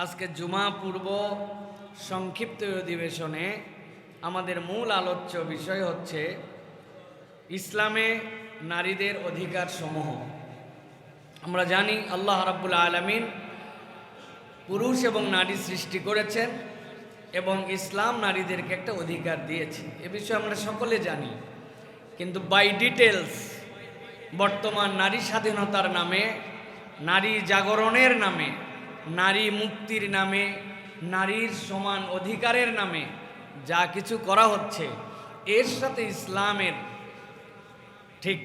আজকে জুমা পূর্ব সংক্ষিপ্ত অধিবেশনে আমাদের মূল আলোচ্য বিষয় হচ্ছে ইসলামে নারীদের অধিকার সমূহ। আমরা জানি আল্লাহ রাব্বুল আলামিন পুরুষ এবং নারী সৃষ্টি করেছেন এবং ইসলাম নারীদেরকে একটা অধিকার দিয়েছে, এ বিষয়ে আমরা সকলে জানি। কিন্তু বাই ডিটেলস বর্তমান নারী স্বাধীনতার নামে, নারী জাগরণের নামে, নারী মুক্তির নামে, নারীর সমান অধিকারের নামে যা কিছু করা হচ্ছে, এর সাথে ইসলামের ঠিক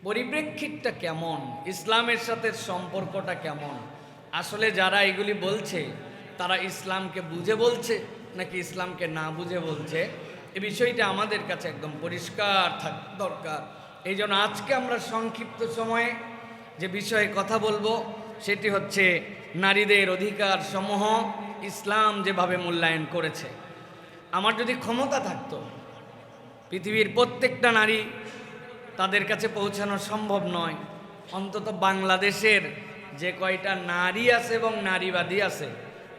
পরিপ্রেক্ষিতটা কেমন, ইসলামের সাথে সম্পর্কটা কেমন, আসলে যারা এগুলি বলছে তারা ইসলামকে বুঝে বলছে নাকি ইসলামকে না বুঝে বলছে, এ বিষয়টা আমাদের কাছে একদম পরিষ্কার থাকা দরকার। এই জন্য আজকে আমরা সংক্ষিপ্ত সময়ে যে বিষয়ে কথা বলবো সেটি হচ্ছে নারীদের অধিকার সমূহ ইসলাম যেভাবে মূল্যায়ন করেছে। আমার যদি ক্ষমতা থাকতো পৃথিবীর প্রত্যেকটা নারী তাদের কাছে পৌঁছানো সম্ভব নয়, অন্তত বাংলাদেশের যে কয়টা নারী আছে এবং নারীবাদী আছে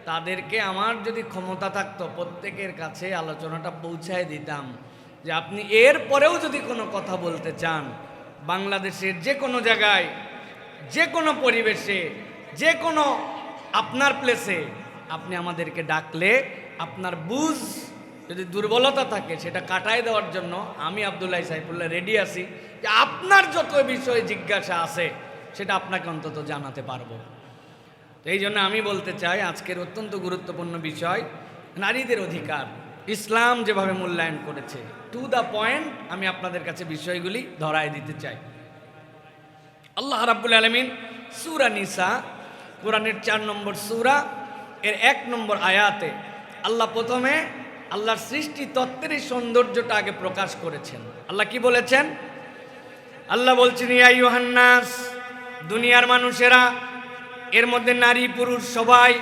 তাদেরকে আমার যদি ক্ষমতা থাকতো প্রত্যেকের কাছে আলোচনাটা পৌঁছায় দিতাম যে আপনি এর পরেও যদি কোনো কথা বলতে চান, বাংলাদেশের যে কোনো জায়গায়, যে কোনো পরিবেশে, যে কোনো আপনার প্লেসে আপনি আমাদেরকে ডাকলে আপনার বুঝ যদি দুর্বলতা থাকে সেটা কাটায় দেওয়ার জন্য আমি আব্দুল্লাহ সাইফুল্লাহ রেডি আছি যে আপনার যত বিষয়ে জিজ্ঞাসা আছে সেটা আপনাকে অন্তত জানাতে পারবো। এই জন্য আমি বলতে চাই আজকের অত্যন্ত গুরুত্বপূর্ণ বিষয় নারীদের অধিকার ইসলাম যেভাবে মূল্যায়ন করেছে, টু দ্য পয়েন্ট আমি আপনাদের কাছে বিষয়গুলি ধরায় দিতে চাই। আল্লাহ রাব্বুল আলামিন সূরা নিসা, কোরআনের 4 নম্বর সূরা এর 1 নম্বর আয়াতে আল্লাহ প্রথমে আল্লাহর সৃষ্টি তত্ত্বের এই সৌন্দর্যটা আগে প্রকাশ করেছেন। আল্লাহ কি বলেছেন? আল্লাহ বলছেন, ইয়া আইয়ুহান নাস, দুনিয়ার মানুষেরা, এর মধ্যে নারী পুরুষ সবাই,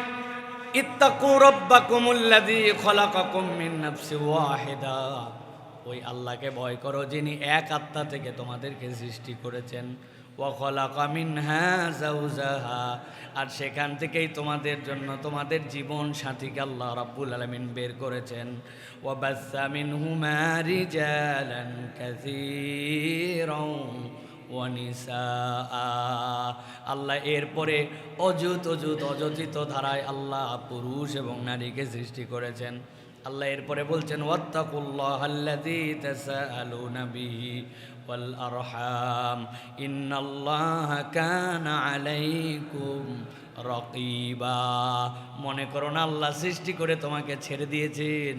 ইত্তাকু রাব্বাকুমুল্লাযী খলাকাকুম মিন নাফসিন ওয়াহিদা, ওই আল্লাহকে ভয় করো যিনি এক আত্মা থেকে তোমাদেরকে সৃষ্টি করেছেন। ওয়া খলাকা মিনহা যাওজাহা, আর সেখান থেকেই তোমাদের জন্য তোমাদের জীবন সাথীকে আল্লাহ রাব্বুল আলামিন বের করেছেন। ওয়া বাসসা মিনহুমা রিজালান কাসীরান ওয়া নিসাআ, আল্লাহ এরপরে অযুত ধারায় আল্লাহ পুরুষ এবং নারীকে সৃষ্টি করেছেন। আল্লাহ এরপরে বলছেন, ওয়াত্তাকুল্লাহাল্লাযী তাসাআলুনা বিহি ওয়াল আরহাম ইন্নাল্লাহা কানা আলাইকুম রাকিবা, মনে করো না আল্লাহ সৃষ্টি করে তোমাকে ছেড়ে দিয়েছেন,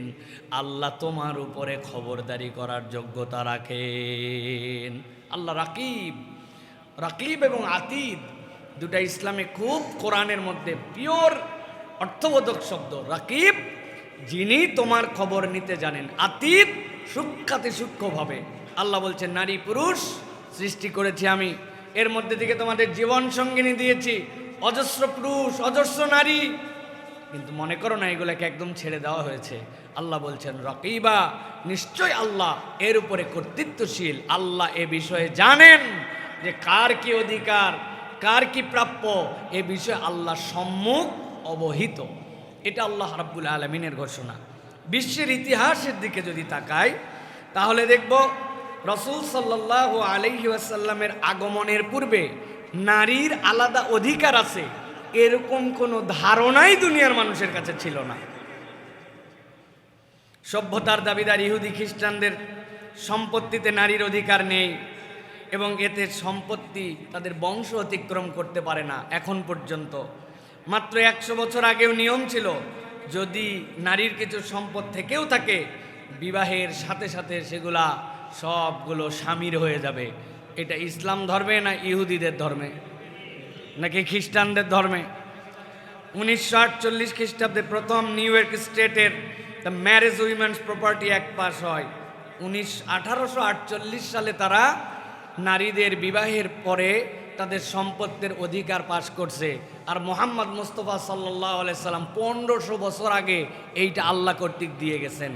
আল্লাহ তোমার উপরে খবরদারি করার যোগ্যতা রাখেন। আল্লাহ রাকিব, রাকিব এবং আতীদ দুটা ইসলামে খুব কোরআনের মধ্যে পিওর অর্থবোধক শব্দ। রাকিব যিনি তোমার খবর নিতে জানেন, আতীত সূক্ষ্মাতি সূক্ষ্মভাবে। আল্লাহ বলছেন নারী পুরুষ সৃষ্টি করেছি আমি, এর মধ্যে থেকে তোমাদের জীবন সঙ্গিনী দিয়েছি, অজস্র পুরুষ অজস্র নারী, কিন্তু মনে করো না এগুলোকে একদম ছেড়ে দেওয়া হয়েছে। আল্লাহ বলছেন রাকিবা, নিশ্চয় আল্লাহ এর উপরে কর্তৃত্বশীল, আল্লাহ এ বিষয়ে জানেন যে কার কি অধিকার, কার কি প্রাপ্য, এ বিষয়ে আল্লাহ সম্মুখ অবহিত। এটা আল্লাহ রাব্বুল আলামিনের ঘোষণা। বিশ্বের ইতিহাসের দিকে যদি তাকাই তাহলে দেখব রাসূল সাল্লাল্লাহু আলাইহি ওয়াসাল্লামের আগমনের পূর্বে নারীর আলাদা অধিকার আছে এরকম কোনো ধারণাই দুনিয়ার মানুষের কাছে ছিল না। সভ্যতার দাবিদার ইহুদি খ্রিস্টানদের সম্পত্তিতে নারীর অধিকার নেই এবং এতে সম্পত্তি তাদের বংশ অতিক্রম করতে পারে না এখন পর্যন্ত। মাত্র 100 বছর আগেও নিয়ম ছিল যদি নারীর কিছু সম্পদ থেকেও থাকে বিবাহের সাথে সাথে সেগুলা সবগুলো স্বামীর হয়ে যাবে। এটা ইসলাম ধর্মে না ইহুদিদের ধর্মে নাকি খ্রিস্টানদের ধর্মে? 1948 খ্রিস্টাব্দে প্রথম নিউ ইয়র্ক স্টেটের the marriage women's property act pass হয়। 1848 সালে তারা নারীদের বিবাহের পরে তাদের সম্পত্তির অধিকার পাশ করছে। আর মুহাম্মদ মুস্তাফা সাল্লাল্লাহু আলাইহি সাল্লাম 1500 বছর আগে এইটা আল্লাহ কর্তৃক দিয়ে গেছেন।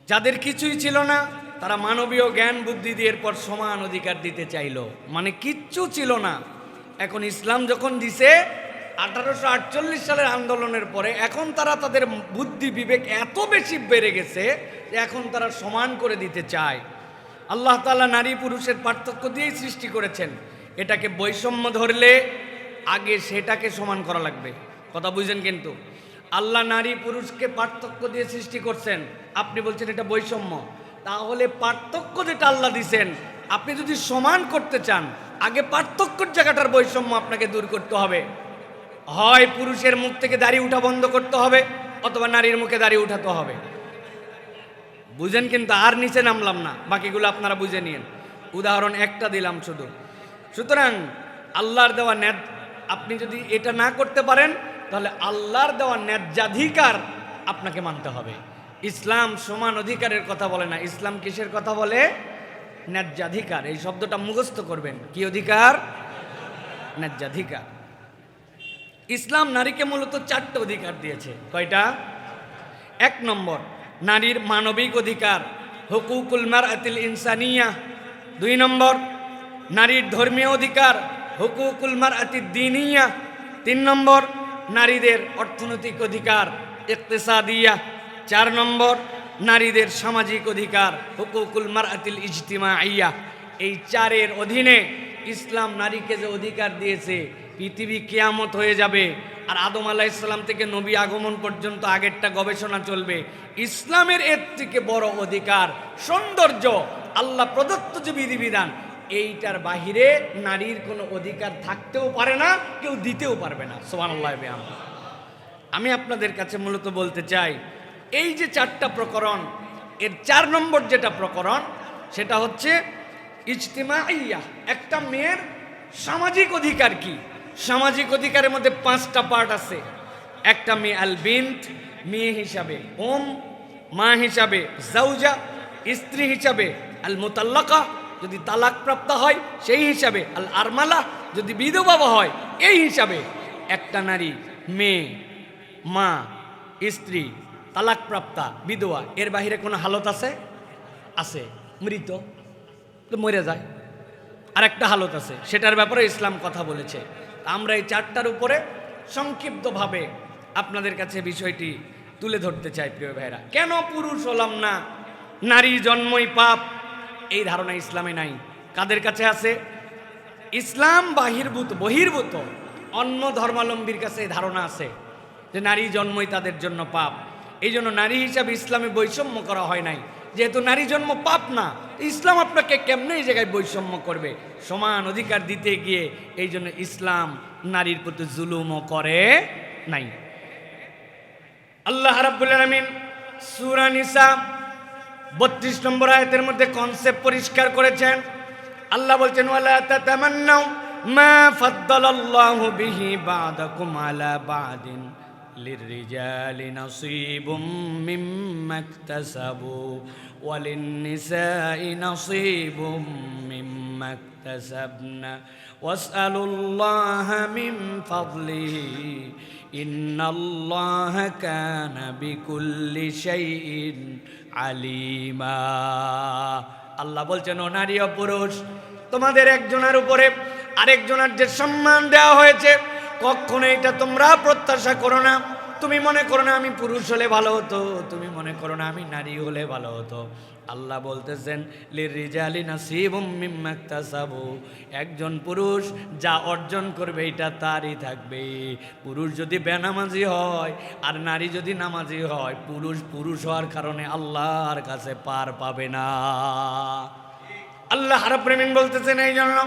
যাদের কিছুই ছিল না তারা মানবীয় জ্ঞান বুদ্ধি দিয়ে এরপর সমান অধিকার দিতে চাইল, মানে কিচ্ছু ছিল না। এখন ইসলাম যখন দিছে 1848 সালের আন্দোলনের পরে এখন তারা তাদের বুদ্ধি বিবেক এত বেশি বেড়ে গেছে যে এখন তারা সমান করে দিতে চায়। আল্লাহ তাআলা নারী পুরুষের পার্থক্য দিয়েই সৃষ্টি করেছেন। এটাকে বৈষম্য ধরলে আগে সেটাকে সমান করা লাগবে। কথা বুঝেন? কিন্তু আল্লাহ নারী পুরুষকে পার্থক্য দিয়ে সৃষ্টি করছেন, আপনি বলছেন এটা বৈষম্য। তাহলে পার্থক্য যেটা আল্লাহ দিছেন, আপনি যদি সমান করতে চান আগে পার্থক্যর জায়গাটার বৈষম্য আপনাকে দূর করতে হবে। হয় পুরুষের মুখ থেকে দাড়ি উঠা বন্ধ করতে হবে, অথবা নারীর মুখে দাড়ি উঠাতে হবে। বুঝেন? কিন্তু আর নিচে নামলাম না, বাকিগুলো আপনারা বুঝে নিন। উদাহরণ একটা দিলাম শুধু। সুতরাং আল্লাহর দেওয়া ন্যায়, আপনি যদি এটা না করতে পারেন তাহলে আল্লাহর দেওয়া ন্যায্যাধিকার আপনাকে মানতে হবে। ইসলাম সমান অধিকারের কথা বলে না, ইসলাম কিসের কথা বলে? ন্যায্যাধিকার। এই শব্দটা মুখস্থ করবেন। কি অধিকার? ন্যায্যাধিকার। ইসলাম নারীকে মূলত 4টা অধিকার দিয়েছে। কয়টা? 1 নম্বর, নারীর মানবিক অধিকার, হুকুকুল মারআতিল ইনসানিয়া। 2 নম্বর, নারীর ধর্মীয় অধিকার, হুকুকুল মারআতিদ দ্বীনিয়া। 3 নম্বর, নারীদের অর্থনৈতিক অধিকার, ইকতিসাদিয়া। 4 নম্বর, নারীদের সামাজিক অধিকার, হুকুকুল মারআতিল ইজতিমাইয়া। এই 4-এর অধীনে ইসলাম নারীকে যে অধিকার দিয়েছে, পৃথিবী কিয়ামত হয়ে যাবে আর আদম আলাইহিস সালাম থেকে নবী আগমন পর্যন্ত আগেরটা গবেষণা চলবে। ইসলামের এর থেকে বড় অধিকার, সৌন্দর্য, আল্লাহ প্রদত্ত যে বিধিবিধান, এইটার বাহিরে নারীর কোনো অধিকার থাকতেও পারে না, কেউ দিতেও পারবে না। সুবহানাল্লাহ। আমি আপনাদের কাছে মূলত বলতে চাই, এই যে 4টা প্রকরণ, এর 4 নম্বর যেটা প্রকরণ সেটা হচ্ছে ইজতিমাইয়া। একটা মেয়ের সামাজিক অধিকার কি? সামাজিক অধিকারের মধ্যে 5টা পার্ট আছে। একটা মেয়ে আল বিনত, মেয়ে হিসাবে মা হিসাবে জাউজা, স্ত্রী হিসাবে আল মুতাল্লাকা, যদি তালাক প্রাপ্ত হয় সেই হিসাবে আল আরমালা, যদি বিধবা হয় এই হিসাবে। একটা নারী মেয়ে, মা, স্ত্রী, তালাক প্রাপ্তা, বিধবা, এর বাহিরে কোনো হালত আছে? আছে, মৃত, তো মরে যায়। আর একটা হালত আছে, সেটার ব্যাপারে ইসলাম কথা বলেছে। আমরা এই 4টার উপরে সংক্ষিপ্তভাবে আপনাদের কাছে বিষয়টি তুলে ধরতে চাই। প্রিয় ভাইরা, কেন পুরুষ হলাম না, নারী জন্মই পাপ, এই ধারণা ইসলামে নাই। কাদের কাছে আছে? ইসলাম বহির্ভূত অন্য ধর্মাবলম্বীর কাছে এই ধারণা আছে যে নারী জন্মই তাদের জন্য পাপ। এই জন্য নারী হিসাবে ইসলামে বৈষম্য করা হয় নাই। যেহেতু নারী জন্ম পাপ না, ইসলাম আপনাকে কেমনে এই জায়গায় বৈষম্য করবে? সমান অধিকার দিতে গিয়ে এই জন্য ইসলাম নারীর প্রতি জুলুমও করে নাই। আল্লাহ রাব্বুল আলামিন সূরা নিসা 32 নম্বর আয়াতের মধ্যে কনসেপ্ট পরিষ্কার করেছেন। আল্লাহ বলছেন, ওয়ালা তাতামান্নাউ মা ফাদ্দালাল্লাহু বিহি বা'দাকুম আলা বা'দিন লিররিজালি নাসীবুম মিম্মা ইকতাসাবু ওয়ালিন-নিসাই নাসীবুম মিম্মা ইকতাসাবনা ওয়াসআলুল্লাহা মিন ফাদলিহি ইন্নাল্লাহা কানা বিকুল্লি শাইইন আলিমা। আল্লাহ বলছেন, ও নারী ও পুরুষ, তোমাদের একজনের উপরে আরেকজনের যে সম্মান দেওয়া হয়েছে, কখনো এটা তোমরা প্রত্যাশা করো না। তুমি মনে করো না আমি পুরুষ হলে ভালো হতো, তুমি মনে করো না আমি নারী হলে ভালো হতো। আল্লাহ বলতেছেন, লিররিজালি নাসীবুম মিম্মা ইকতাসাবু, একজন পুরুষ যা অর্জন করবে এটা তারই থাকবে। পুরুষ যদি বেনামাজি হয় আর নারী যদি নামাজি হয়, পুরুষ হওয়ার কারণে আল্লাহর কাছে পার পাবে না। আল্লাহ রাব্বুল আলামিন বলতেছেন, এই জন্য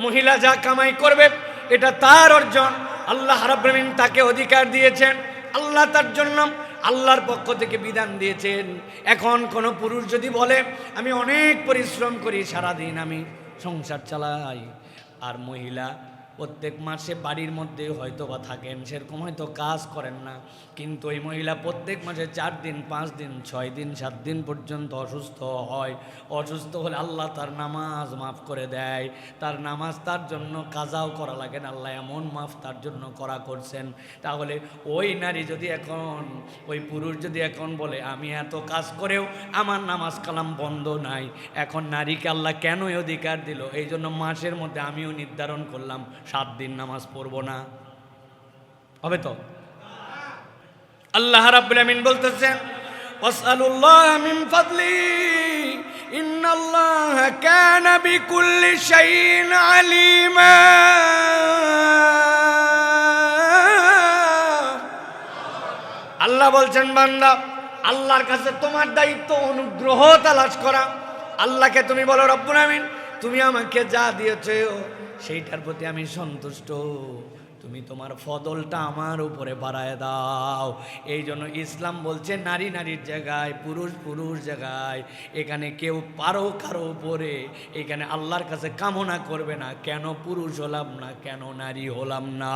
মহিলা যা কামাই করবে এটা তার অর্জন। আল্লাহ রাব্বুল আলামিন তাকে অধিকার দিয়েছেন, আল্লাহ তার জন্য আল্লাহর পক্ষ থেকে বিধান দিয়েছেন। এখন কোন পুরুষ যদি বলে আমি অনেক পরিশ্রম করি, সারাদিন আমি সংসার চালাই, আর মহিলা প্রত্যেক মাসে বাড়ির মধ্যে হয়তো বা থাকেন, সেরকম হয়তো কাজ করেন না, কিন্তু ওই মহিলা প্রত্যেক মাসে 4 দিন 5 দিন 6 দিন 7 দিন পর্যন্ত অসুস্থ হয়, অসুস্থ হলে আল্লাহ তার নামাজ মাফ করে দেয়। তার নামাজ তার জন্য কাজাও করা লাগে না, আল্লাহ এমন মাফ তার জন্য করছেন। তাহলে ওই নারী যদি এখন, ওই পুরুষ যদি এখন বলে আমি এত কাজ করেও আমার নামাজ কালাম বন্ধ নাই, এখন নারীকে আল্লাহ কেন অধিকার দিল? এই জন্য মাসের মধ্যে আমিও নির্ধারণ করলাম 7 দিন নামাজ পড়ব না। হবে তো? আল্লাহ রাব্বুল আমিন বলতেছেন ওয়াসআলুল্লাহ মিন ফাদলি ইন্নাল্লাহা কানা বিকুল্লি শাইইন আলিমা। আল্লাহ বলছেন বান্দা, আল্লাহর কাছে তোমার দায়িত্ব অনুগ্রহ তালাশ করা। আল্লাহকে তুমি বলো রব্বুল আমিন, তুমি আমাকে যা দিয়েছো সেইটার প্রতি আমি সন্তুষ্ট, তুমি তোমার ফদলটা আমার উপরে বাড়ায় দাও। এই জন্য ইসলাম বলছে নারী নারীর জায়গায়, পুরুষ পুরুষ জায়গায়। এখানে কেউ পারো কারো উপরে এখানে আল্লাহর কাছে কামনা করবে না, কেন পুরুষ হলাম না, কেন নারী হলাম না।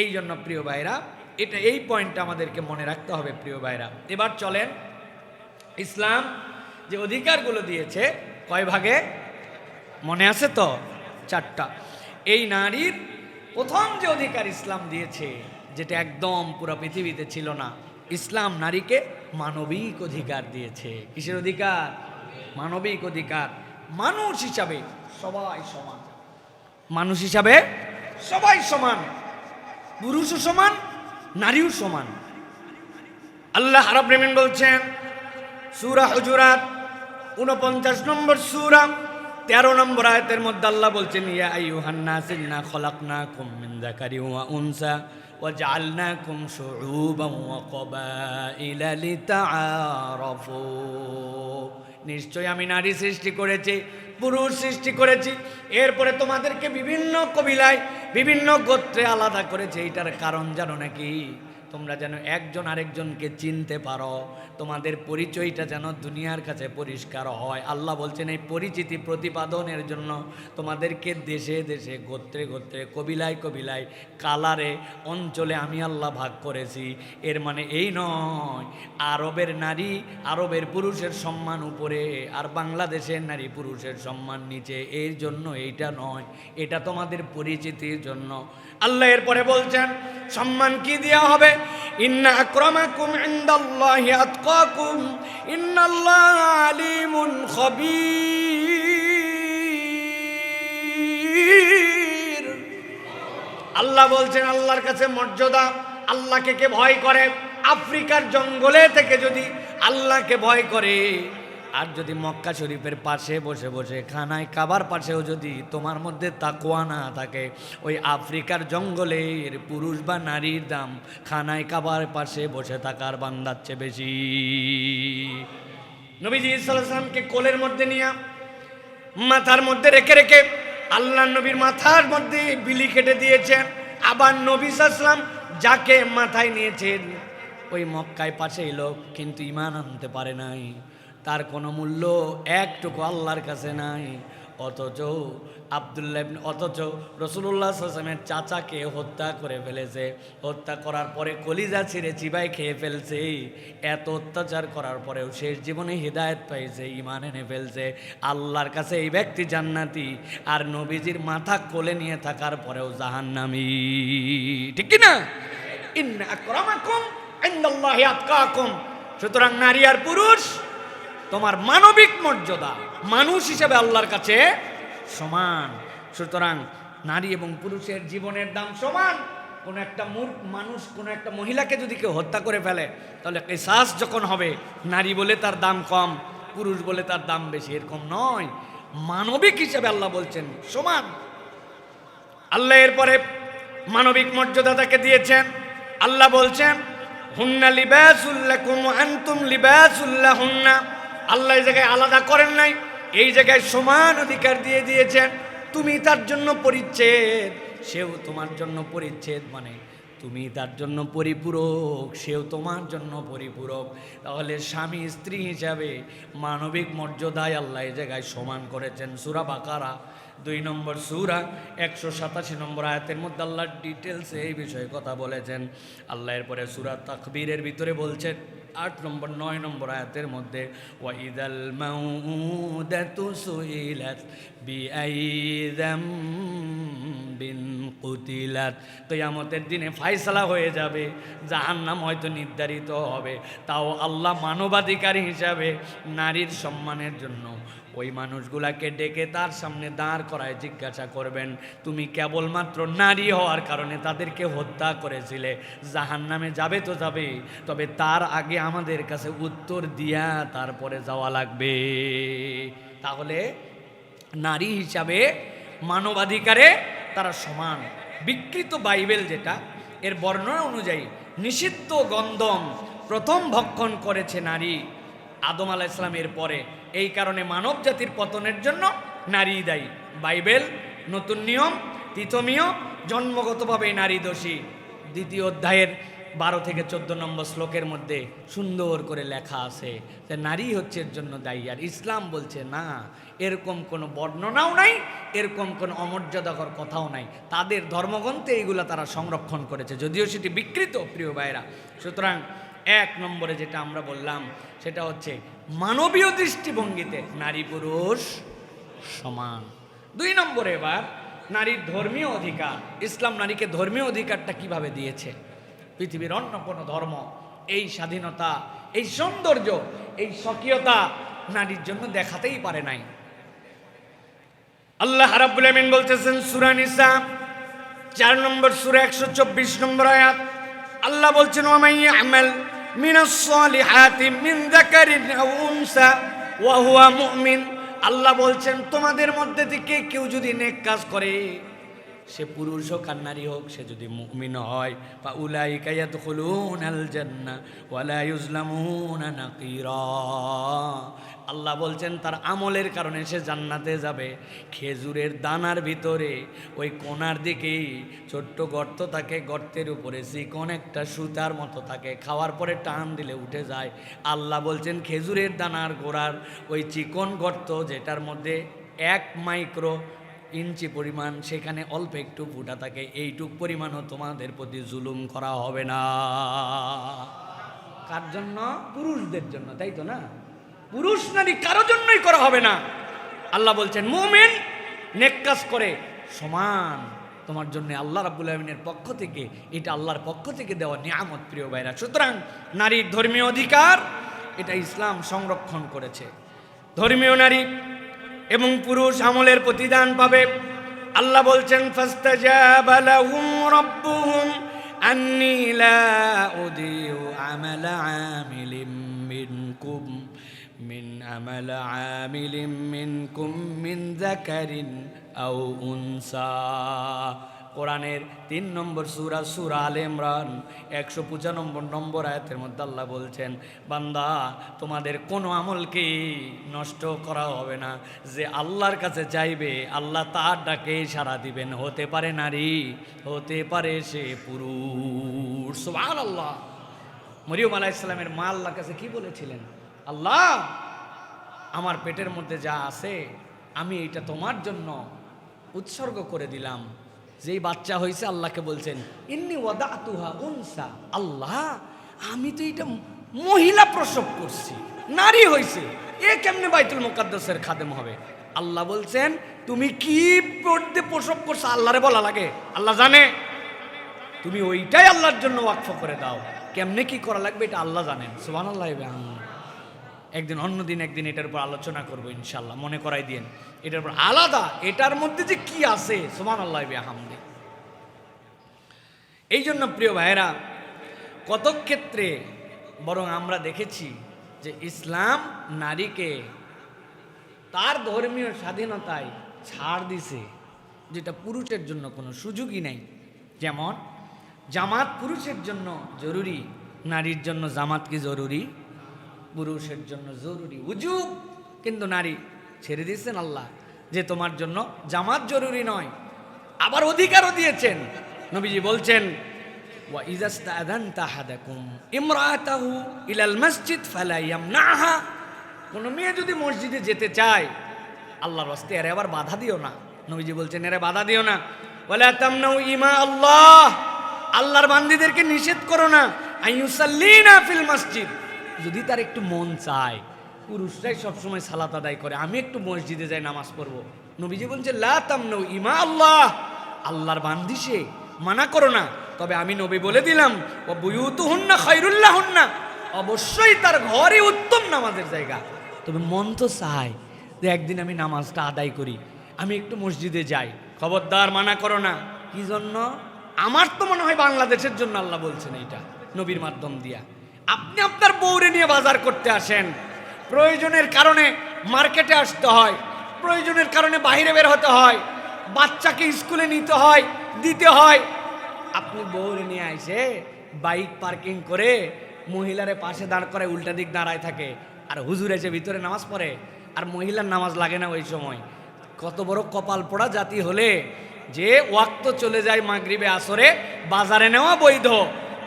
এই জন্য প্রিয় ভাইরা, এই পয়েন্টটা আমাদেরকে মনে রাখতে হবে প্রিয় ভাইরা। এবার চলেন, ইসলাম যে অধিকারগুলো দিয়েছে কয় ভাগে মনে আছে তো? 4টা। এই নারীর প্রথম যে অধিকার ইসলাম দিয়েছে, যেটা একদম পুরো পৃথিবীতে ছিল না, ইসলাম নারীকে মানবিক অধিকার দিয়েছে। কিসের অধিকার? মানবিক অধিকার। মানুষ হিসাবে সবাই সমান, মানুষ হিসাবে সবাই সমান, পুরুষও সমান, নারীও সমান। আল্লাহ রাব্বুল আমিন বলছেন সূরা হুজুরাত 49 নম্বর সূরা 13 নম্বর আয়াতের মধ্যে আল্লাহ বলছেন ইয়া আইয়ুহান নাস ইন্না খলাকনাকুম মিন যাকারিন ওয়া উনসা ওয়া জাআলনাকুম শুউবান ওয়া ক্বাবাইলা লিতাআরাফু। নিশ্চয় আমি নারী সৃষ্টি করেছি, পুরুষ সৃষ্টি করেছি, এরপরে তোমাদেরকে বিভিন্ন কবিলায় বিভিন্ন গোত্রে আলাদা করেছে। এইটার কারণ জানো নাকি? তোমরা যেন একজন আরেকজনকে চিনতে পারো, তোমাদের পরিচয়টা যেন দুনিয়ার কাছে পরিষ্কার হয়। আল্লাহ বলছেন এই পরিচিতি প্রতিপাদনের জন্য তোমাদেরকে দেশে দেশে, গোত্রে গোত্রে, কবিলায় কবিলায়, কালারে, অঞ্চলে আমি আল্লাহ ভাগ করেছি। এর মানে এই নয় আরবের নারী আরবের পুরুষের সম্মান উপরে আর বাংলাদেশের নারী পুরুষের সম্মান নিচে, এর জন্য এইটা নয়, এটা তোমাদের পরিচিতির জন্য। আল্লাহ এরপরে বলছেন সম্মান কি দেওয়া হবে? ইন্না আকরামাকুম ইনদাল্লাহি আতকাকুম ইন্নাল্লাহা আলিমুন খবীর। আল্লাহ বলছেন আল্লাহর কাছে মর্যাদা, আল্লাহকে কে ভয় করে? আফ্রিকার জঙ্গলে থেকে যদি আল্লাহকে ভয় করে, আর যদি মক্কা শরীফের পাশে বসে বসে খানায় কাবার পাশেও যদি তোমার মধ্যে তাকওয়া না থাকে, ওই আফ্রিকার জঙ্গলের পুরুষ বা নারীর দাম খানায় কাবার পাশে বসে থাকার বান্দার চেয়ে বেশি। নবীজি সাল্লাল্লাহু আলাইহি ওয়াসাল্লামকে কোলের মধ্যে নিয়ে মাথার মধ্যে রেখে রেখে আল্লাহ নবীর মাথার মধ্যে বিলি কেটে দিয়েছেন। আবার নবী সাল্লাল্লাহু আলাইহি ওয়াসাল্লাম যাকে মাথায় নিয়েছেন ওই মক্কায় পাশেই লোক, কিন্তু ঈমান আনতে পারে নাই, তার কোনো মূল্য একটুকু আল্লাহর কাছে নাই। অথচ অথচ রাসূলুল্লাহ সাল্লাল্লাহু আলাইহি ওয়াসাল্লামের চাচাকে হত্যা করে ফেলেছে, হত্যা করার পরে কলিজা ছিঁড়ে চিবাই খেয়ে ফেলছে। এত অত্যাচার করার পরেও শেষ জীবনে হিদায়াত পাইছে, ঈমান এনে ফেলছে। আল্লাহর কাছে এই ব্যক্তি জান্নাতি, আর নবীজির মাথা কোলে নিয়ে থাকার পরেও জাহান্নামী। ঠিক কি না? ইন্না আকরামাকুম ইনদাল্লাহি আতকাকুম। সুতরাং নারী আর পুরুষ তোমার মানবিক মর্যাদা, মানুষ হিসেবে আল্লাহর কাছে সমান। সুতরাং নারী এবং পুরুষের জীবনের দাম সমান। কোনো একটা মানুষ, কোনো একটা মহিলাকে যদি কেউ হত্যা করে ফেলে, তাহলে কিসাস যখন হবে, নারী বলে তার দাম কম, পুরুষ বলে তার দাম বেশি, এরকম নয়। মানবিক হিসেবে আল্লাহ বলছেন সমান। আল্লাহ এরপরে মানবিক মর্যাদা তাকে দিয়েছেন। আল্লাহ বলছেন হুন্না লিবাসুল লাকুম ওয়া আনতুম লিবাসুল লাহুন্না। আল্লাহ এই জায়গায় আলাদা করেন নাই, এই জায়গায় সমান অধিকার দিয়ে দিয়েছেন। তুমি তার জন্য পরিচ্ছেদ, সেও তোমার জন্য পরিচ্ছেদ, মানে তুমি তার জন্য পরিপূরক, সেও তোমার জন্য পরিপূরক। তাহলে স্বামী স্ত্রী হিসাবে মানবিক মর্যাদায় আল্লাহ এই জায়গায় সমান করেছেন। সূরা বাকারা 2 নম্বর সূরা 187 নম্বর আয়াতের মধ্যে আল্লাহ ডিটেলসে এই বিষয়ে কথা বলেছেন। আল্লাহ এরপরে সূরা তাকবীরের ভিতরে বলছেন 8 নম্বর 9 নম্বর আয়াতের মধ্যে ওয়াইদাল মাউদাতু সুইলাত বিআইয়ি যামবিন কুতিলাত। কিয়ামতের দিনে ফয়সালা হয়ে যাবে, জাহান্নাম হয়তো নির্ধারিত হবে, তাও আল্লাহ মানবাধিকার হিসাবে নারীর সম্মানের জন্য ওই মানুষগুলাকে ডেকে তার সামনে দাঁড় করায় জিজ্ঞাসা করবেন, তুমি কেবলমাত্র নারী হওয়ার কারণে তাদেরকে হত্যা করেছিলে, জাহান্নামে যাবে তো যাবে, তবে তার আগে আমাদের কাছে উত্তর দিয়া তারপরে যাওয়া লাগবে। তাহলে নারী হিসাবে মানবাধিকারে তারা সমান। বিকৃত বাইবেল যেটা, এর বর্ণনা অনুযায়ী নিষিদ্ধ গন্ধম প্রথম ভক্ষণ করেছে নারী আদম আলাইহিস সালামের পরে। এই কারণে মানব জাতির পতনের জন্য নারী দায়ী। বাইবেল নতুন নিয়ম তিথমীয় জন্মগতভাবে নারী দোষী। দ্বিতীয় অধ্যায়ের 12 থেকে 14 নম্বর শ্লোকের মধ্যে সুন্দর করে লেখা আছে যে নারী হচ্ছে এর জন্য দায়ী। আর ইসলাম বলছে না, এরকম কোনো বর্ণনাও নাই, এরকম কোনো অমর্যাদাকর কথাও নাই। তাদের ধর্মগ্রন্থে এইগুলা তারা সংরক্ষণ করেছে, যদিও সেটি বিকৃত, প্রিয় ভাইরা। সুতরাং 1 নম্বরে যেটা আমরা বললাম সেটা হচ্ছে মানবীয় দৃষ্টিভঙ্গিতে নারী পুরুষ সমান। 2 নম্বরে এবার নারীর ধর্মীয় অধিকার। ইসলাম নারীকে ধর্মীয় অধিকারটা কিভাবে দিয়েছে? পৃথিবীর অন্য কোনো ধর্ম এই স্বাধীনতা, এই সৌন্দর্য, এই স্বকীয়তা নারীর জন্য দেখাতেই পারে নাই। আল্লাহ রাব্বুল আমিন বলতেছেন সূরা নিসা 4 নম্বর সূরা 124 নম্বর আয়াত, আল্লাহ বলছেন ওয়া মান ইয়ামাল মিনাস সালিহাতি মিন যাকারিন আও উনসা ওয়া হুয়া মুমিন। আল্লাহ বলছেন তোমাদের মধ্যে থেকে কেউ যদি নেক কাজ করে, সে পুরুষ হোক আর নারী হোক, সে যদি মুমিন হয়, ফা উলাইকা ইয়াদখুলুনাল জান্নাহ ওয়া লা ইউজলামুনা নাকিরা। আল্লাহ বলছেন তার আমলের কারণে সে জান্নাতে যাবে। খেজুরের দানার ভিতরে ওই কোণার দিকেই ছোট্ট গর্ত থাকে, গর্তের উপরে চিকন একটা সুতার মতো থাকে, খাওয়ার পরে টান দিলে উঠে যায়। আল্লাহ বলছেন খেজুরের দানার গোড়ার ওই চিকন গর্ত, যেটার মধ্যে 1 মাইক্রো ইঞ্চি পরিমাণ, সেখানে অল্প একটু ফুটা থাকে, এইটুক পরিমাণও তোমাদের প্রতি জুলুম করা হবে না। কার জন্য? পুরুষদের জন্য, তাই তো না? পুরুষ নারী কারো জন্যই করা হবে না। আল্লাহ বলছেন মুমিন নেক কাজ করে সমান তোমার জন্য আল্লাহ রাব্বুল আমিনের পক্ষ থেকে, এটা আল্লাহর পক্ষ থেকে দেওয়া নিয়ামত, প্রিয় ভাইরা। সুতরাং নারীর ধর্মীয় অধিকার এটা ইসলাম সংরক্ষণ করেছে। ধর্মীয় নারী এবং পুরুষ আমলের প্রতিদান পাবে। আল্লাহ বলছেন ফাস্তাজাবা লাহুম রাব্বুহুম আন্নী লা উদিউ আমালা আমিলিম মিনকুম মিন যাকারিন আও উনসা। কোরআনের 3 নম্বর সূরা, সূরা আলে ইমরান 195 নম্বর আয়াতের মধ্যে আল্লাহ বলছেন বান্দা তোমাদের কোনো আমলকে নষ্ট করা হবে না। যে আল্লাহর কাছে চাইবে আল্লাহ তার ডাকে সাড়া দিবেন। হতে পারে নারী, হতে পারে সে পুরুষ। সুবহানাল্লাহ। মরিয়ম আলাইহিস সালামের মা আল্লাহর কাছে কি বলেছিলেন? আল্লাহ আমার পেটের মধ্যে যা আছে আমি এটা তোমার জন্য উৎসর্গ করে দিলাম। যেই বাচ্চা হয়েছে আল্লাহকে বলছেন ইন্নী ওয়াদাতুহা উনসা, আল্লাহ আমি তো এটা মহিলা প্রসব করছি, নারী হয়েছে, এ কেমনে বাইতুল মুকাদ্দাসের খাদেম হবে? আল্লাহ বলছেন তুমি কি পড়তে প্রসব করছো আল্লাহরে বলা লাগে? আল্লাহ জানে। তুমি ওইটাই আল্লাহর জন্য ওয়াকফ করে দাও। কেমনে কি করা লাগবে এটা আল্লাহ জানেন। সুবহানাল্লাহ। একদিন অন্যদিন একদিন এটার উপর আলোচনা করবো ইনশাল্লাহ, মনে করাই দিন। এটার উপর আলাদা, এটার মধ্যে যে কি আছে, সুবহানাল্লাহ বিহামদি। এই জন্য প্রিয় ভাইয়েরা, কত ক্ষেত্রে বরং আমরা দেখেছি যে ইসলাম নারীকে তার ধর্মীয় স্বাধীনতায় ছাড় দিছে, যেটা পুরুষের জন্য কোনো সুযোগই নাই। যেমন জামাত পুরুষের জন্য জরুরি, নারীর জন্য জামাত কি জরুরি? পুরুষের জন্য জরুরি, উজুব। কিন্তু নারী ছেড়ে দিয়েছেন আল্লাহ যে তোমার জন্য জামাত জরুরি নয়। আবার অধিকারও দিয়েছেন। নবীজি বলছেন ওয়া ইযাস্তাযানতা আহাদাকুম ইমরাআতাহু ইলাল মসজিদ ফালা ইয়ামনাহা। কোন মেয়ে যদি মসজিদে যেতে চায়, আল্লাহর রাস্তে এর আবার বাধা দিও না। নবীজি বলছেন এর বাধা দিও না। ওয়ালা তামনাউ ইমা আল্লাহ, আল্লাহর বান্দীদেরকে নিষেধ করো না আইয়ুসাল্লিনা ফিল মসজিদ। যদি তার একটু মন চায়, পুরুষরাই সবসময় সালাত আদায় করে, আমি একটু মসজিদে যাই নামাজ পড়বো। নবীজি বলছে লা তামনাউ ইমা আল্লাহ, আল্লাহর বান্দি সে, মানা করো না। তবে আমি নবী বলে দিলাম ও বুয়ুতুহুন্না খায়রুল লাহুন্না, অবশ্যই তার ঘরই উত্তম নামাজের জায়গা। তবে মন তো চায় যে একদিন আমি নামাজটা আদায় করি, আমি একটু মসজিদে যাই। খবরদার, মানা করো না। কি জন্য? আমার তো মনে হয় বাংলাদেশের জন্য আল্লাহ বলছেন এইটা নবীর মাধ্যম দিয়া। আপনি আপনার বউরে নিয়ে বাজার করতে আসেন, প্রয়োজনের কারণে মার্কেটে আসতে হয়, প্রয়োজনের কারণে বাইরে বের হতে হয়, বাচ্চাকে স্কুলে নিতে হয়, দিতে হয়। আপনি বউরে নিয়ে আইসে বাইক পার্কিং করে মহিলারে পাশে দাঁড় করে উল্টা দিক দাঁড়ায় থাকে, আর হুজুর এসে ভিতরে নামাজ পড়ে, আর মহিলার নামাজ লাগে না ওই সময়। কত বড় কপাল পোড়া জাতি হলে যে ওয়াক্ত চলে যায় মাগরিবে আসরে, বাজারে নেওয়া বৈধ,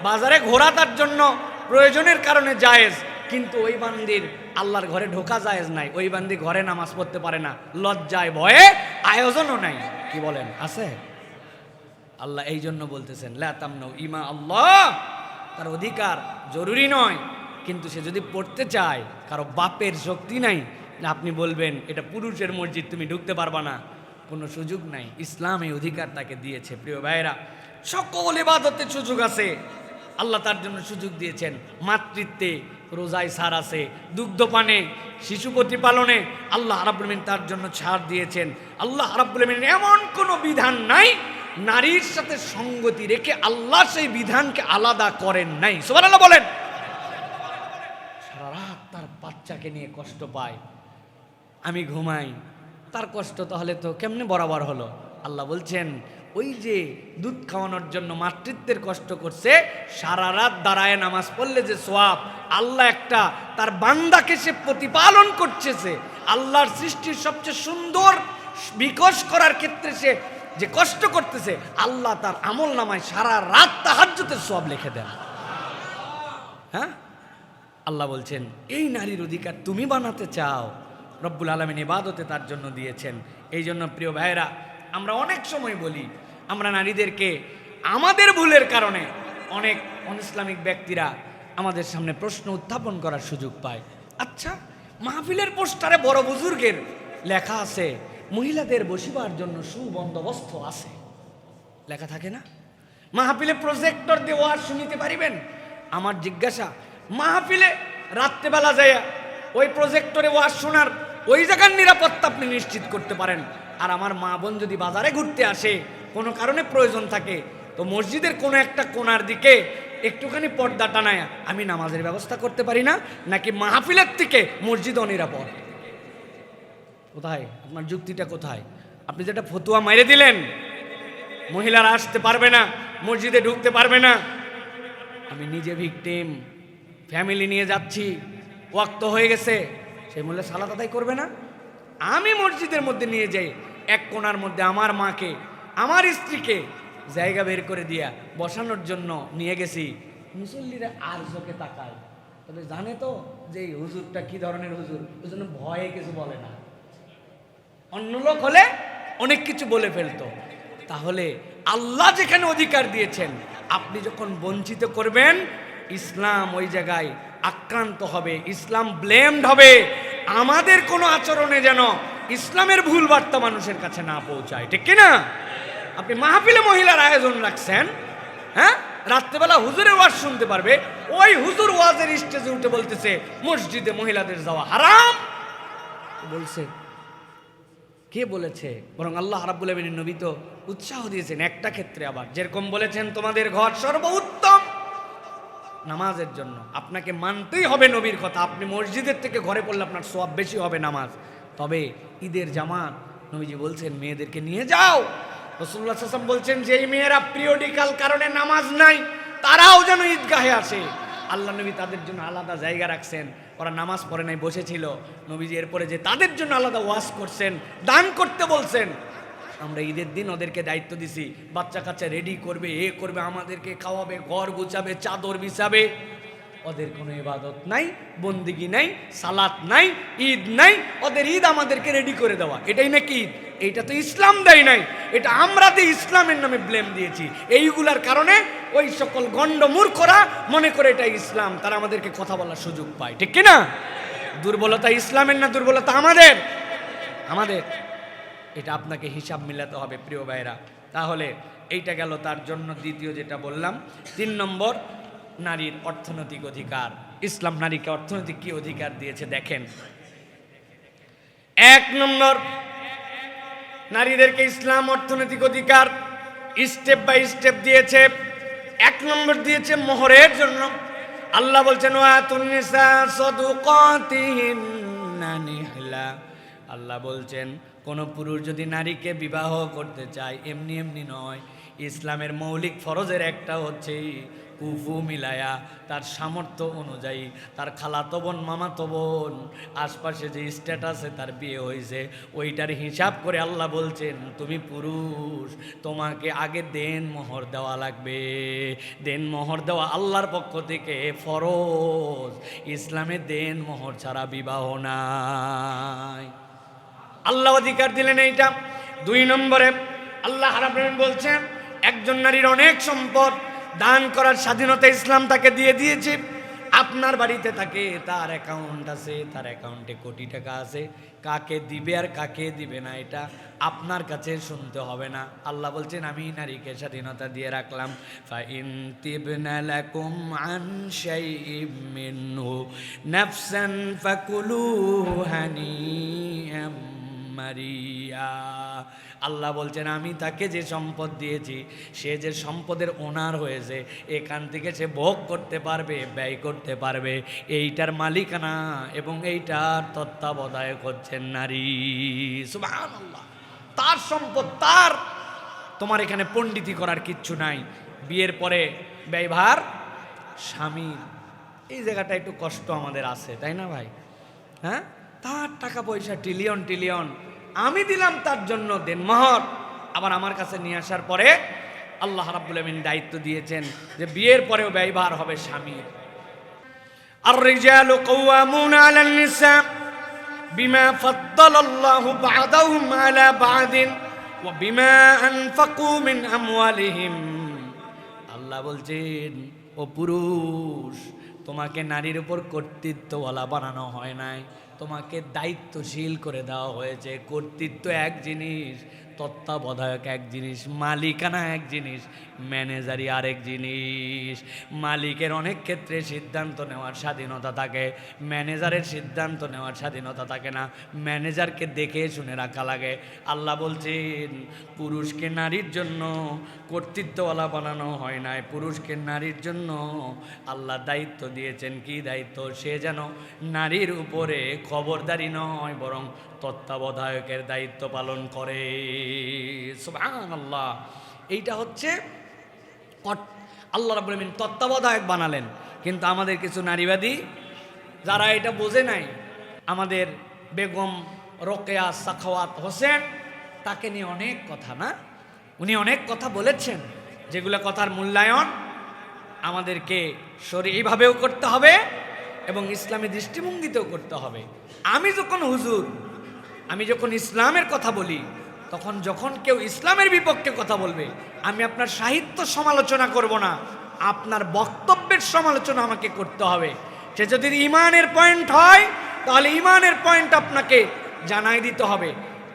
বাজারে ঘোরা তার জন্য প্রয়োজনের কারণে জায়েজ, কিন্তু ওই বান্দির আল্লাহর ঘরে ঢোকা জায়েজ নাই। ওই বান্দি ঘরে নামাজ পড়তে পারে না, লজ্জায় ভয়ে, আয়োজনও নাই। কি বলেন, আছে? আল্লাহ এই জন্য বলতেছেন লা তামনাউ ইমা আল্লাহ, তার অধিকার জরুরি নয়, কিন্তু সে যদি পড়তে চায়, কারো বাপের শক্তি নাই আপনি বলবেন এটা পুরুষের মসজিদ, তুমি ঢুকতে পারবা না, কোনো সুযোগ নাই। ইসলাম এই অধিকার তাকে দিয়েছে। প্রিয় ভাইয়েরা, সকল ইবাদতের সুযোগ আছে, আল্লাহ তার জন্য সুযোগ দিয়েছেন। মাতৃত্বে, রোজায় ছাড় আছে, দুগ্ধপানে, শিশু প্রতিপালনে আল্লাহ রাব্বুল আলামিন তার জন্য ছাড় দিয়েছেন। আল্লাহ রাব্বুল আলামিন এমন কোনো বিধান নাই নারীর সাথে সঙ্গতি রেখে আল্লাহ সেই বিধানকে আলাদা করেন নাই। সুবহানাল্লাহ বলেন। সারা রাত তার বাচ্চাকে নিয়ে কষ্ট পায়, আমি ঘুমাই, তার কষ্ট তাহলে তো কেমনে বরাবর হলো? আল্লাহ বলছেন ওই যে দুধ খাওয়ানোর জন্য মাতৃত্বের কষ্ট করছে, সারা রাত দাঁড়ায় নামাজ পড়লে যে সওয়াব, আল্লাহ একটা তার বান্দাকে সে প্রতিপালন করতেছে, আল্লাহর সৃষ্টির সবচেয়ে সুন্দর বিকাশ করার ক্ষেত্রে সে যে কষ্ট করতেছে, আল্লাহ তার আমল নামায় সারা রাত তাহাজ্জুদের সওয়াব লিখে দেন। হ্যাঁ, আল্লাহ বলছেন এই নারীর অধিকার তুমি বানাতে চাও, রব্বুল আলামিন ইবাদতে তার জন্য দিয়েছেন। এই জন্য প্রিয় ভাইয়েরা, আমরা অনেক সময় বলি, আমরা নারীদেরকে আমাদের ভুলের কারণে অনেক অনইসলামিক ব্যক্তিরা আমাদের সামনে প্রশ্ন উত্থাপন করার সুযোগ পায়। আচ্ছা, মাহফিলের পোস্টারে বড় বুজুর্গের লেখা আছে মহিলাদের বসিবার জন্য সুবন্দোবস্ত আছে, লেখা থাকে না? মাহফিলে প্রজেক্টর দিয়ে ওয়াজ শুনিতে পারিবেন? আমার জিজ্ঞাসা, মাহফিলে রাত্রেবেলা যায় ওই প্রজেক্টরে ওয়াজ শোনার ওই জায়গার নিরাপত্তা আপনি নিশ্চিত করতে পারেন? আর আমার মা বোন যদি বাজারে ঘুরতে আসে, কোনো কারণে প্রয়োজন থাকে, তো মসজিদের কোনো একটা কোণার দিকে একটুখানি পর্দা টানায় আমি নামাজের ব্যবস্থা করতে পারি না? নাকি মাহফিলের থেকে মসজিদ অনিরাপদ? কোথায় আপনার যুক্তিটা? কোথায়? আপনি যেটা ফতুয়া মেরে দিলেন মহিলারা আসতে পারবে না, মসজিদে ঢুকতে পারবে না, আমি নিজে ভিকটিম, ফ্যামিলি নিয়ে যাচ্ছি, ওয়াক্ত হয়ে গেছে, সেই মূল্যে সালাত আদায় করবে না? আমি মসজিদের মধ্যে নিয়ে যাই, এক কোণার মধ্যে আমার মাকে, আমার স্ত্রীকে জায়গা বের করে দিয়া বসানোর জন্য নিয়ে গেছি, মুসল্লিরা আর চোখে তাকায়, তবে জানে তো যে এই হুজুরটা কি ধরনের হুজুর, ওই জন্য ভয়ে কিছু বলে না। অন্য লোক হলে অনেক কিছু বলে ফেলতো। তাহলে আল্লাহ যেখানে অধিকার দিয়েছেন, আপনি যখন বঞ্চিত করবেন, ইসলাম ওই জায়গায় আক্রান্ত হবে, ইসলাম ব্লেমড হবে। আমাদের কোনো আচরণে যেন ইসলামের ভুল বার্তা মানুষের কাছে না পৌঁছায়, ঠিক কিনা? আপনি মাহফিলে মহিলার আয়োজন রাখছেন, হ্যাঁ, রাত্রেবেলা হুজুরের ওয়াজ শুনতে পারবে, ওই হুজুর ওয়াজের স্টেজে উঠে বলতেছে মসজিদে মহিলাদের যাওয়া হারাম। বলছে কে বলেছে? বরং আল্লাহ রাব্বুল আলামিন নবী তো উৎসাহ দিয়েছেন একটা ক্ষেত্রে, আবার যেরকম বলেছেন তোমাদের ঘর সর্বোত্তম নামাজের জন্য, আপনাকে মানতেই হবে নবীর কথা। আপনি মসজিদের থেকে ঘরে পড়লে আপনার সওয়াব বেশি হবে নামাজ। তবে ঈদের জামাত নবীজি বলছেন মেয়েদেরকে নিয়ে যাও। রাসূলুল্লাহ সাল্লাল্লাহু আলাইহি ওয়াসাল্লাম বলছেন যে এই মেয়েরা পিরিয়ডিক্যাল কারণে নামাজ নাই, তারাও যেন ঈদগাহে আসে। আল্লাহ নবী তাদের জন্য আলাদা জায়গা রাখছেন, ওরা নামাজ পড়ে নাই, বসেছিল। নবীজি এরপরে যে তাদের জন্য আলাদা ওয়াজ করছেন, দান করতে বলছেন। আমরা ঈদের দিন ওদেরকে দায়িত্ব দিছি, বাচ্চা কাচ্চা রেডি করবে, এ করবে, আমাদেরকে খাওয়াবে, ঘর গুছাবে, চাদর বিছাবে। ওদের কোনো ইবাদত নাই, বন্দিগি নাই, সালাত নাই, ঈদ নাই। ওদের ঈদ আমাদেরকে রেডি করে দেওয়া, এটাই নাকি ঈদ? এইটা তো ইসলাম দেয় নাই, এটা আমরা দিয়ে ইসলামের নামে ব্লেম দিয়েছি। এইগুলার কারণে ওই সকল গণ্ড মূর্খরা মনে করে এটা ইসলাম, তারা আমাদেরকে কথা বলার সুযোগ পায়, ঠিক কিনা? দুর্বলতা ইসলামের না, দুর্বলতা আমাদের। আমাদের এটা আপনাকে হিসাব মিলাতে হবে প্রিয় ভাইরা। তাহলে এইটা গেল তার জন্য। দ্বিতীয় যেটা বললাম, 3 নম্বর, নারীর অর্থনৈতিক অধিকার। ইসলাম নারীকে অর্থনৈতিক কি অধিকার দিয়েছে দেখেন। এক নম্বর, নারীদেরকে ইসলাম অর্থনৈতিক অধিকার স্টেপ বাই স্টেপ দিয়েছে। এক নম্বর দিয়েছে মোহরের জন্য। আল্লাহ বলছেন ওয়াতুন নিসা সাদুকাতিহিন্না নিহলা। আল্লাহ বলছেন কোন পুরুষ যদি নারীকে বিবাহ করতে চায় এমনি এমনি নয়, ইসলামের মৌলিক ফরজের একটা হচ্ছে কুফু মিলায়া, তার সামর্থ্য অনুযায়ী, তার খালাতো বোন মামাতো বোন আশপাশে যে স্ট্যাটাসে তার বিয়ে হয়েছে ওইটার হিসাব করে আল্লাহ বলছেন তুমি পুরুষ, তোমাকে আগে দেন মোহর দেওয়া লাগবে। দেন মোহর দেওয়া আল্লাহর পক্ষ থেকে ফরজ। ইসলামে দেন মোহর ছাড়া বিবাহ নাই। আল্লাহ অধিকার দিলেন এইটা। দুই নম্বরে আল্লাহ রাব্বুল আলামিন বলছেন একজন নারীর অনেক সম্পদ, দান করার স্বাধীনতা ইসলাম তাকে দিয়ে দিয়েছে। আপনার বাড়িতে থাকে, তার অ্যাকাউন্ট আছে, তার অ্যাকাউন্টে কোটি টাকা আছে, কাকে দিবে আর কাকে দিবে না এটা আপনার কাছে শুনতে হবে না। আল্লাহ বলছেন আমি নারীকে স্বাধীনতা দিয়ে রাখলাম। ফাইন তিবনা লাকুম আন শাইইম মিনহু নাফসান ফাকুলুহু হানিআম মারিয়া। আল্লাহ বলছেন আমি তাকে যে সম্পদ দিয়েছি, সে যে সম্পদের ওনার হয়েছে, এখান থেকে সে ভোগ করতে পারবে, ব্যয় করতে পারবে। এইটার মালিকানা এবং এইটার তত্ত্বাবধায়ক হচ্ছেন নারী। সুবহানাল্লাহ, তার সম্পদ তার। তোমার এখানে পণ্ডিতি করার কিচ্ছু নাই। বিয়ের পরে ব্যয়ভার স্বামীর। এই জায়গাটা একটু কষ্ট আমাদের আছে, তাই না ভাই? হ্যাঁ, তার টাকা পয়সা ট্রিলিয়ন ট্রিলিয়ন, আমি দিলাম তার জন্য দেনমোহর। আবার আমার কাছে নিয়ে আসার পরে আল্লাহ রাব্বুল আলামিন দায়িত্ব দিয়েছেন যে বিয়ের পরেও ব্যয়ভার হবে স্বামীর। আর রিজালু কাওয়ামুনা আলান নিসা বিমা ফাদ্দালাল্লাহু বা'দাহুম আলা বা'দিন ওয়া বিমা আনফাকু মিন আমওয়ালিহিম। আল্লাহ বলছেন ও পুরুষ, তোমাকে নারীর উপর কর্তৃত্বওয়ালা বানানো হয় নাই, তোমাকে দায়িত্বশীল করে দেওয়া হয়েছে। কর্তৃত্ব এক জিনিস, তত্ত্বাবধায়ক এক জিনিস, মালিকানা এক জিনিস, ম্যানেজারি আরেক জিনিস। মালিকের অনেক ক্ষেত্রে সিদ্ধান্ত নেওয়ার স্বাধীনতা থাকে, ম্যানেজারের সিদ্ধান্ত নেওয়ার স্বাধীনতা থাকে না। ম্যানেজারকে দেখে শুনে রাখা লাগে। আল্লাহ বলছেন পুরুষকে নারীর জন্য কর্তৃত্বওয়ালা বানানো হয় নাই, পুরুষকে নারীর জন্য আল্লাহ দায়িত্ব দিয়েছেন। কি দায়িত্ব? সে যেন নারীর উপরে খবরদারি নয়, বরং তত্ত্বাবধায়কের দায়িত্ব পালন করে। সুবহানাল্লাহ, এইটা হচ্ছে আল্লাহ রাব্বুল আলামিন তত্ত্বাবধায়ক বানালেন। কিন্তু আমাদের কিছু নারীবাদী যারা এটা বোঝে নাই, আমাদের বেগম রোকেয়া সাখাওয়াত হোসেন, তাকে নিয়ে অনেক কথা না, উনি অনেক কথা বলেছেন, যেগুলো কথার মূল্যায়ন আমাদেরকে শরীয়ভাবেও করতে হবে এবং ইসলামী দৃষ্টিভঙ্গিতেও করতে হবে। আমি যখন ইসলামের কথা বলি, তখন যখন কেউ ইসলামের বিপক্ষে কথা বলবে, আমি আপনার সাহিত্য সমালোচনা করব না, আপনার বক্তব্যের সমালোচনা আমাকে করতে হবে। সে যদি ইমানের পয়েন্ট হয়, তাহলে ইমানের পয়েন্ট আপনাকে জানাই দিতে হবে।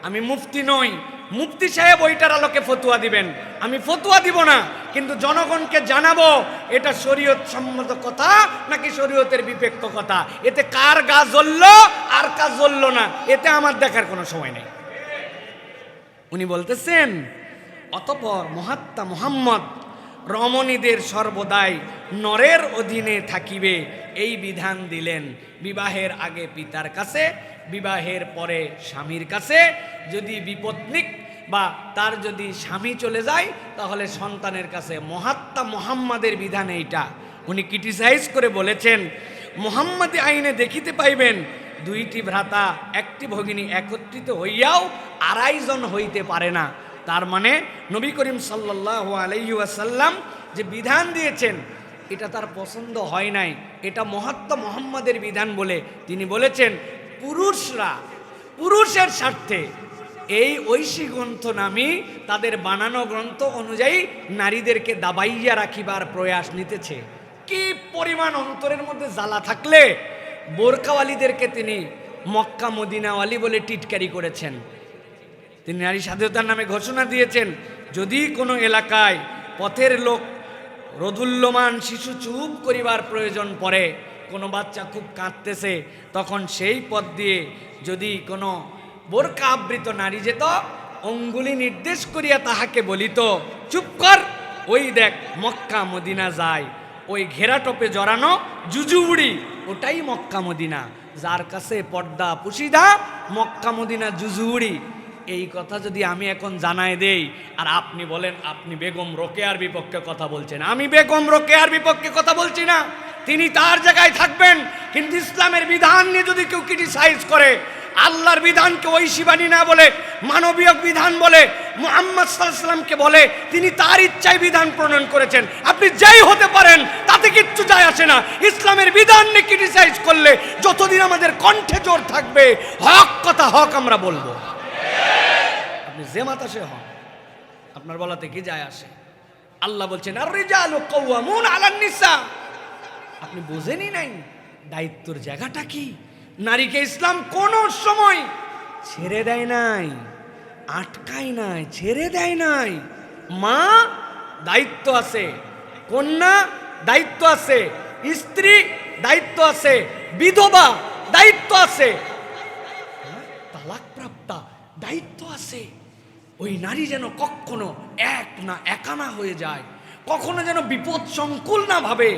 আমি মুফতি নই, মুফতি সাহেব ওইটার আলোকে ফতুয়া দিবেন, আমি ফতুয়া দিব না, কিন্তু জনগণকে জানাবো এটা শরীয়ত সম্মত কথা নাকি শরীয়তের বিপক্ষ কথা। এতে কার গা জ্বললো আর কার জ্বললো না, এতে আমার দেখার কোনো সময় নেই। উনি বলতেছেন অতঃপর মহাত্মা মুহাম্মদ রমণীদের সর্বদাই নরের অধীনে থাকিবে এই বিধান দিলেন। বিবাহের আগে পিতার কাছে, বিবাহের পরে স্বামীর কাছে। যদি বিপত্নিক বা তার যদি স্বামী চলে যায়, তাহলে সন্তানের কাছে। মহাত্মা মুহাম্মাদের বিধান এইটা। উনি ক্রিটিসাইজ করে বলেছেন মুহাম্মাদি আইনে দেখিতে পাইবেন দুইটি ভ্রাতা একটি ভগিনী একত্রিত হইয়াও আড়াই জন হইতে পারে না। তার মানে নবী করিম সাল্লাল্লাহু আলাইহি ওয়াসাল্লাম যে বিধান দিয়েছেন এটা তার পছন্দ হয় নাই, এটা মহাত্মা মুহাম্মাদের বিধান বলে তিনি বলেছেন পুরুষরা পুরুষের স্বার্থে এই ঐশী গ্রন্থ নামি তাদের বানানো গ্রন্থ অনুযায়ী নারীদেরকে দাবাইয়া রাখিবার প্রয়াস নিতেছে। কি পরিমাণ অন্তরের মধ্যে জ্বালা থাকলে বোরকাওয়ালিদেরকে তিনি মক্কা মদিনাওয়ালি বলে টিটকারি করেছেন। তিনি নারী স্বাধীনতার নামে ঘোষণা দিয়েছেন, যদি কোনো এলাকায় পথের লোক রোদুল্যমান শিশু চুপ করিবার প্রয়োজন পড়ে, কোনো বাচ্চা খুব কাঁদতেছে, তখন সেই পথ দিয়ে যদি কোনো বোরকা আবৃত নারী যেত, অঙ্গুলি নির্দেশ করিয়া তাহাকে বলিত, চুপ কর, ওই দেখ মক্কা মদিনা যায়, ওই ঘেরা টপে জড়ানো জুজুবুড়ি, ওটাই মক্কা মদিনা। যার কাছে পর্দা পুশিদা, মক্কা মদিনা জুজুবুড়ি। এই কথা যদি আমি এখন জানায় দেই, আর আপনি বলেন আপনি বেগম রোকেয়ার বিপক্ষে কথা বলছেন, আমি বেগম রোকেয়ার বিপক্ষে কথা বলছি না, তিনি তার জায়গায় থাকবেন। কিন্তু ইসলামের বিধান নিয়ে যদি কেউ ক্রিটিসাইজ করে, আল্লাহর বিধানকে ঐশীবাণী না বলে মানবীয় বিধান বলে, মুহাম্মদ সাল্লাল্লাহু আলাইহি ওয়াসাল্লামকে বলে তিনি তার ইচ্ছায় বিধান প্রণয়ন করেছেন, আপনি যেই হতে পারেন তাতে কিচ্ছু যায় আসে না। ইসলামের বিধান নিয়ে ক্রিটিসাইজ করলে যতদিন আমাদের কণ্ঠে জোর থাকবে, হক কথা হক আমরা বলবো। আপনি যে মাতাসে হন, আপনার বলাতে কি যায় আসে? আল্লাহ বলছেন আর রিজালু কাওয়ামুন আলান নিসা। আপনি বোঝেনই নাই দায়িত্বর জায়গাটা কি। নারীকে ইসলাম কোন সময় ছেড়ে দেয় নাই, আটকায় নাই, ছেড়ে দেয় নাই। মা দায়িত্ব আছে, কন্যা দায়িত্ব আছে, স্ত্রী দায়িত্ব আছে, বিধবা দায়িত্ব আছে, তালাকপ্রাপ্তা দায়িত্ব আছে। ওই নারী যেন কখনো একা না হয়ে যায়, কখনো যেন বিপদ সংকুল না ভাবে,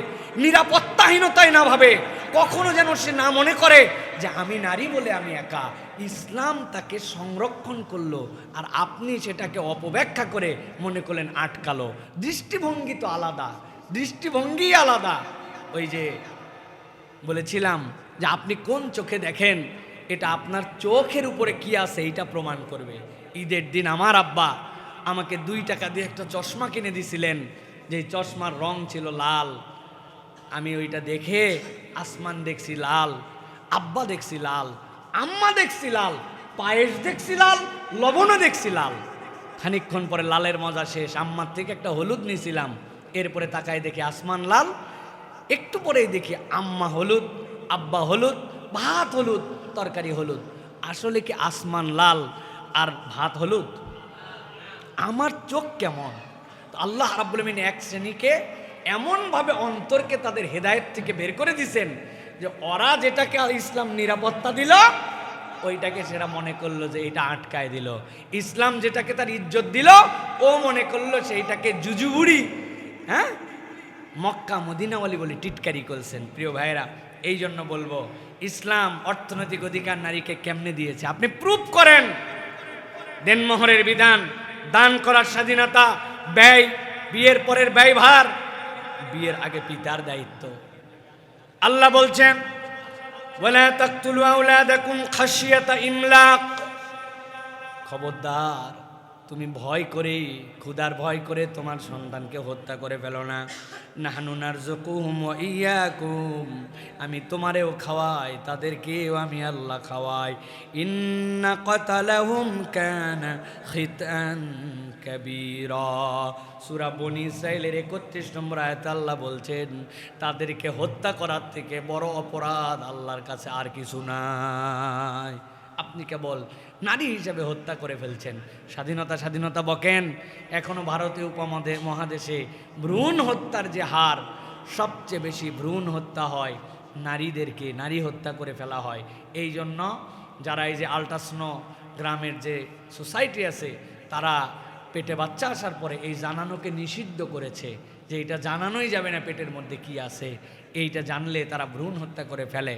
নিরাপত্তাহীনতায় না ভাবে, কখনো যেন সে না মনে করে যে আমি নারী বলে আমি একা। ইসলাম তাকে সংরক্ষণ করলো, আর আপনি সেটাকে অপব্যাখ্যা করে মনে করলেন আটকালো। দৃষ্টিভঙ্গি তো আলাদা, দৃষ্টিভঙ্গি আলাদা। ওই যে বলেছিলাম যে আপনি কোন চোখে দেখেন, এটা আপনার চোখের উপরে কি আছে এটা প্রমাণ করবে। ঈদের দিন আমার আব্বা আমাকে 2 টাকা দিয়ে একটা চশমা কিনে দিছিলেন, যে চশমার রং ছিল লাল। আমি ওইটা দেখে আসমান দেখছি লাল, আব্বা দেখছি লাল, আম্মা দেখছি লাল, পায়েস দেখছি লাল, লবণও দেখছি লাল। খানিকক্ষণ পরে লালের মজা শেষ, আম্মার থেকে একটা হলুদ নিয়েছিলাম, এরপরে তাকায় দেখি আসমান লাল, একটু পরেই দেখি আম্মা হলুদ, আব্বা হলুদ, ভাত হলুদ, তরকারি হলুদ। আসলে কি আসমান লাল আর ভাত হলুদ? আমার চোখ কেমন? আল্লাহ রাব্বুল আলামিন এক শ্রেণীকে এমনভাবে অন্তরকে তাদের হেদায়েত থেকে বের করে দিয়েছেন যে ওরা যেটাকে ইসলাম নিরাপত্তা দিল, ওইটাকে সেটা মনে করলো যে এটা আটকায় দিল। ইসলাম যেটাকে তার ইজ্জত দিল, ও মনে করলো সেইটাকে জুজুবুড়ি, হ্যাঁ, মক্কা মদিনাওয়ালি বলে টিটকারি করছেন। প্রিয় ভাইয়েরা, এই জন্য বলবো ইসলাম অর্থনৈতিক অধিকার নারীকে কেমনে দিয়েছে আপনি প্রুফ করেন। দেনমোহরের বিধান, দান করার স্বাধীনতা, ব্যয়, বিয়ের পরের ব্যয়ভার, বিয়ের আগে পিতার দায়িত্ব। আল্লাহ বলছেন ওয়ালা তাকতুলু আওলাদাকুম খাশিয়াতা ইমলাক, খবরদার তুমি ভয় করে, ক্ষুধার ভয় করে তোমার সন্তানকে হত্যা করে ফেলো না। নাহনু নারযুকুহুম ওয়া ইয়াকুম, আমি তোমারেও খাওয়াই, তাদেরকেও আমি আল্লাহ খাওয়াই। ইন্না কাতালাহুম কানা খিতান কাবীরা, সূরা বনী ইসরাঈলের 31 নম্বর আয়াতে আল্লাহ বলছেন তাদেরকে হত্যা করার থেকে বড় অপরাধ আল্লাহর কাছে আর কিছু নাই। আপনি কেবল নারী হিসেবে হত্যা করে ফেলছেন। স্বাধীনতা স্বাধীনতা বকেন, এখনো ভারতীয় উপমহাদেশে ভ্রূণ হত্যার যে হার, সবচেয়ে বেশি ভ্রূণ হত্যা হয় নারীদেরকে, নারী হত্যা করে ফেলা হয়। এই জন্য যারা এই যে আল্ট্রাসনো গ্রামের যে সোসাইটি আছে, তারা পেটে বাচ্চা আসার পরে এই জানানোকে নিষিদ্ধ করেছে যে এটা জানানোই যাবে না পেটের মধ্যে কি আছে, এইটা জানলে তারা ভ্রূণ হত্যা করে ফেলে।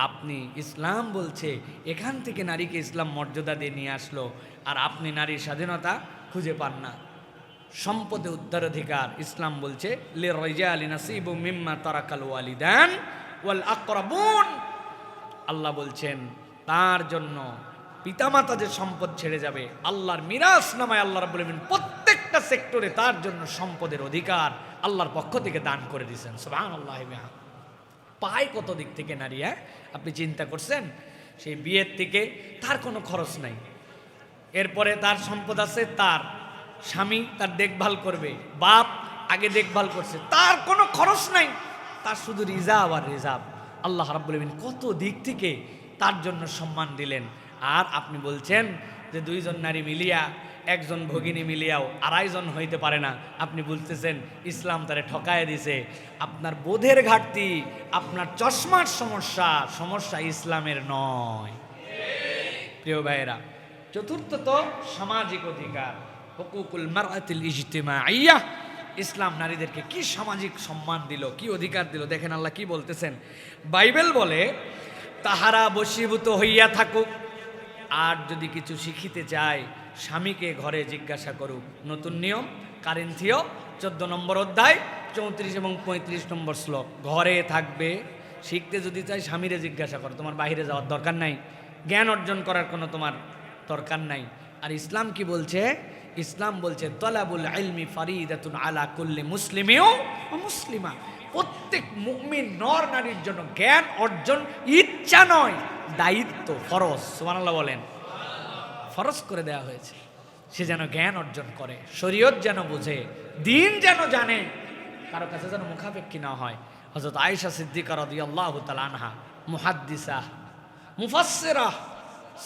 আপনি, ইসলাম বলছে এখান থেকে নারীকে ইসলাম মর্যাদা দিয়ে নিয়ে আসলো, আর আপনি নারীর স্বাধীনতা খুঁজে পান না। সম্পদে উত্তরাধিকার ইসলাম বলছে লিররিজালি নাসিবুম মিম্মা তারাকাল ওয়ালিদান ওয়াল আকরাবুন। আল্লাহ বলছেন তার জন্য পিতামাতা যে সম্পদ ছেড়ে যাবে, আল্লাহর মিরাস নামায় আল্লাহ রাব্বুল আলামিন প্রত্যেকটা সেক্টরে তার জন্য সম্পদের অধিকার আল্লাহর পক্ষ থেকে দান করে দিয়েছেন। সুবহানাল্লাহ। পায় কত দিক থেকে নারী, হ্যাঁ আপনি চিন্তা করছেন? সেই বিয়ের থেকে তার কোনো খরচ নাই, এরপরে তার সম্পদ আছে, তার স্বামী তার দেখভাল করবে, বাপ আগে দেখভাল করছে, তার কোনো খরচ নাই, তার শুধু রিজার্ভ আর রিজার্ভ। আল্লাহ রাব্বুল আলামিন কত দিক থেকে তার জন্য সম্মান দিলেন। আর আপনি বলছেন যে 2 জন নারী মিলিয়া, 1 জন ভগিনী মিলিয়াও 2.5 জন হইতে পারে না। আপনি বলতেছেন ইসলাম তারে ঠকায় দিছে। আপনার বোধের ঘাটতি, আপনার চশমার সমস্যা, সমস্যা ইসলামের নয়। প্রিয় ভাইয়েরা, চতুর্থত সামাজিক অধিকার, হুকুকুল মারআতিল ইজতিমাইয়া। ইসলাম নারীদেরকে কি সামাজিক সম্মান দিল, কি অধিকার দিল, দেখেন আল্লাহ কি বলতেছেন। বাইবেল বলে, তাহারা বশীভূত হইয়া থাকুক, আর যদি কিছু শিখিতে চায় স্বামীকে ঘরে জিজ্ঞাসা করুক। নতুন নিয়ম, কারিন্থীয় 14 নম্বর অধ্যায় 34 এবং 35 নম্বর শ্লোক। ঘরে থাকবে, শিখতে যদি চাই স্বামীরে জিজ্ঞাসা করো, তোমার বাইরে যাওয়ার দরকার নাই, জ্ঞান অর্জন করার কোনো তোমার দরকার নাই। আর ইসলাম কি বলছে? ইসলাম বলছে তলাবুল ইলমি ফারিদাতুন আলা কুল্লি মুসলিমিও ওয়া মুসলিমা। প্রত্যেক মুমিন নর নারীর জন্য জ্ঞান অর্জন ইচ্ছা নয়, দায়িত্ব, ফরজ। সুবহানাল্লাহ বলেন। ফরজ করে দেওয়া হয়েছে, সে যেন জ্ঞান অর্জন করে, শরীয়ত যেন বুঝে, দিন যেন জানে, কারো কাছে যেন মুখাপেক্ষী না হয়। হযরত আয়েশা সিদ্দিকা রাদিয়াল্লাহু তাআলা আনহা, মুহাদ্দিসা, মুফাসসিরা,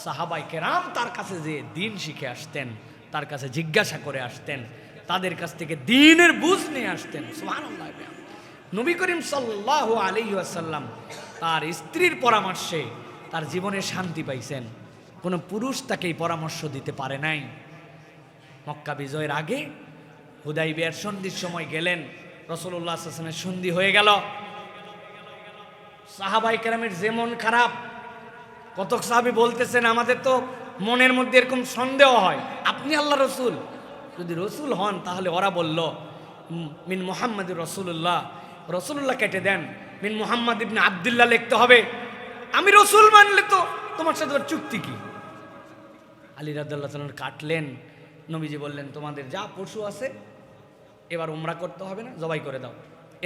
সাহাবায়ে কেরাম তার কাছে যে দিন শিখে আসতেন, তার কাছে জিজ্ঞাসা করে আসতেন, তাদের কাছ থেকে দ্বীনের বুঝ নিয়ে আসতেন। সুবহানাল্লাহ। নবী করিম সাল্লাল্লাহু আলাইহি ওয়াসাল্লাম তার স্ত্রীর পরামর্শে তার জীবনে শান্তি পাইছেন। কোনো পুরুষ তাকে এই পরামর্শ দিতে পারে নাই। মক্কা বিজয়ের আগে হুদাইবিয়ার সন্ধির সময় গেলেন, রাসূলুল্লাহ সাল্লাল্লাহু আলাইহি ওয়াসাল্লামের সন্ধি হয়ে গেল। সাহাবায়ে কেরামের যেমন খারাপ, কতক সাহাবী বলতেছেন আমাদের তো মনের মধ্যে এরকম সন্দেহ হয়, আপনি আল্লাহ রসুল, যদি রসুল হন তাহলে ওরা বলল মিন মুহাম্মাদুর রাসূলুল্লাহ, রসুল্লাহ কেটে দেন, মিন মুহাম্মদ ইবনে আব্দুল্লাহ লিখতে হবে। আমি রসুল মানলে তো তোমার সাথে চুক্তি কি? আলী রাদিয়াল্লাহু তাআলা কাটলেন। নবীজি বললেন, তোমাদের যা পশু আছে এবার উমরা করতে হবে না, জবাই করে দাও,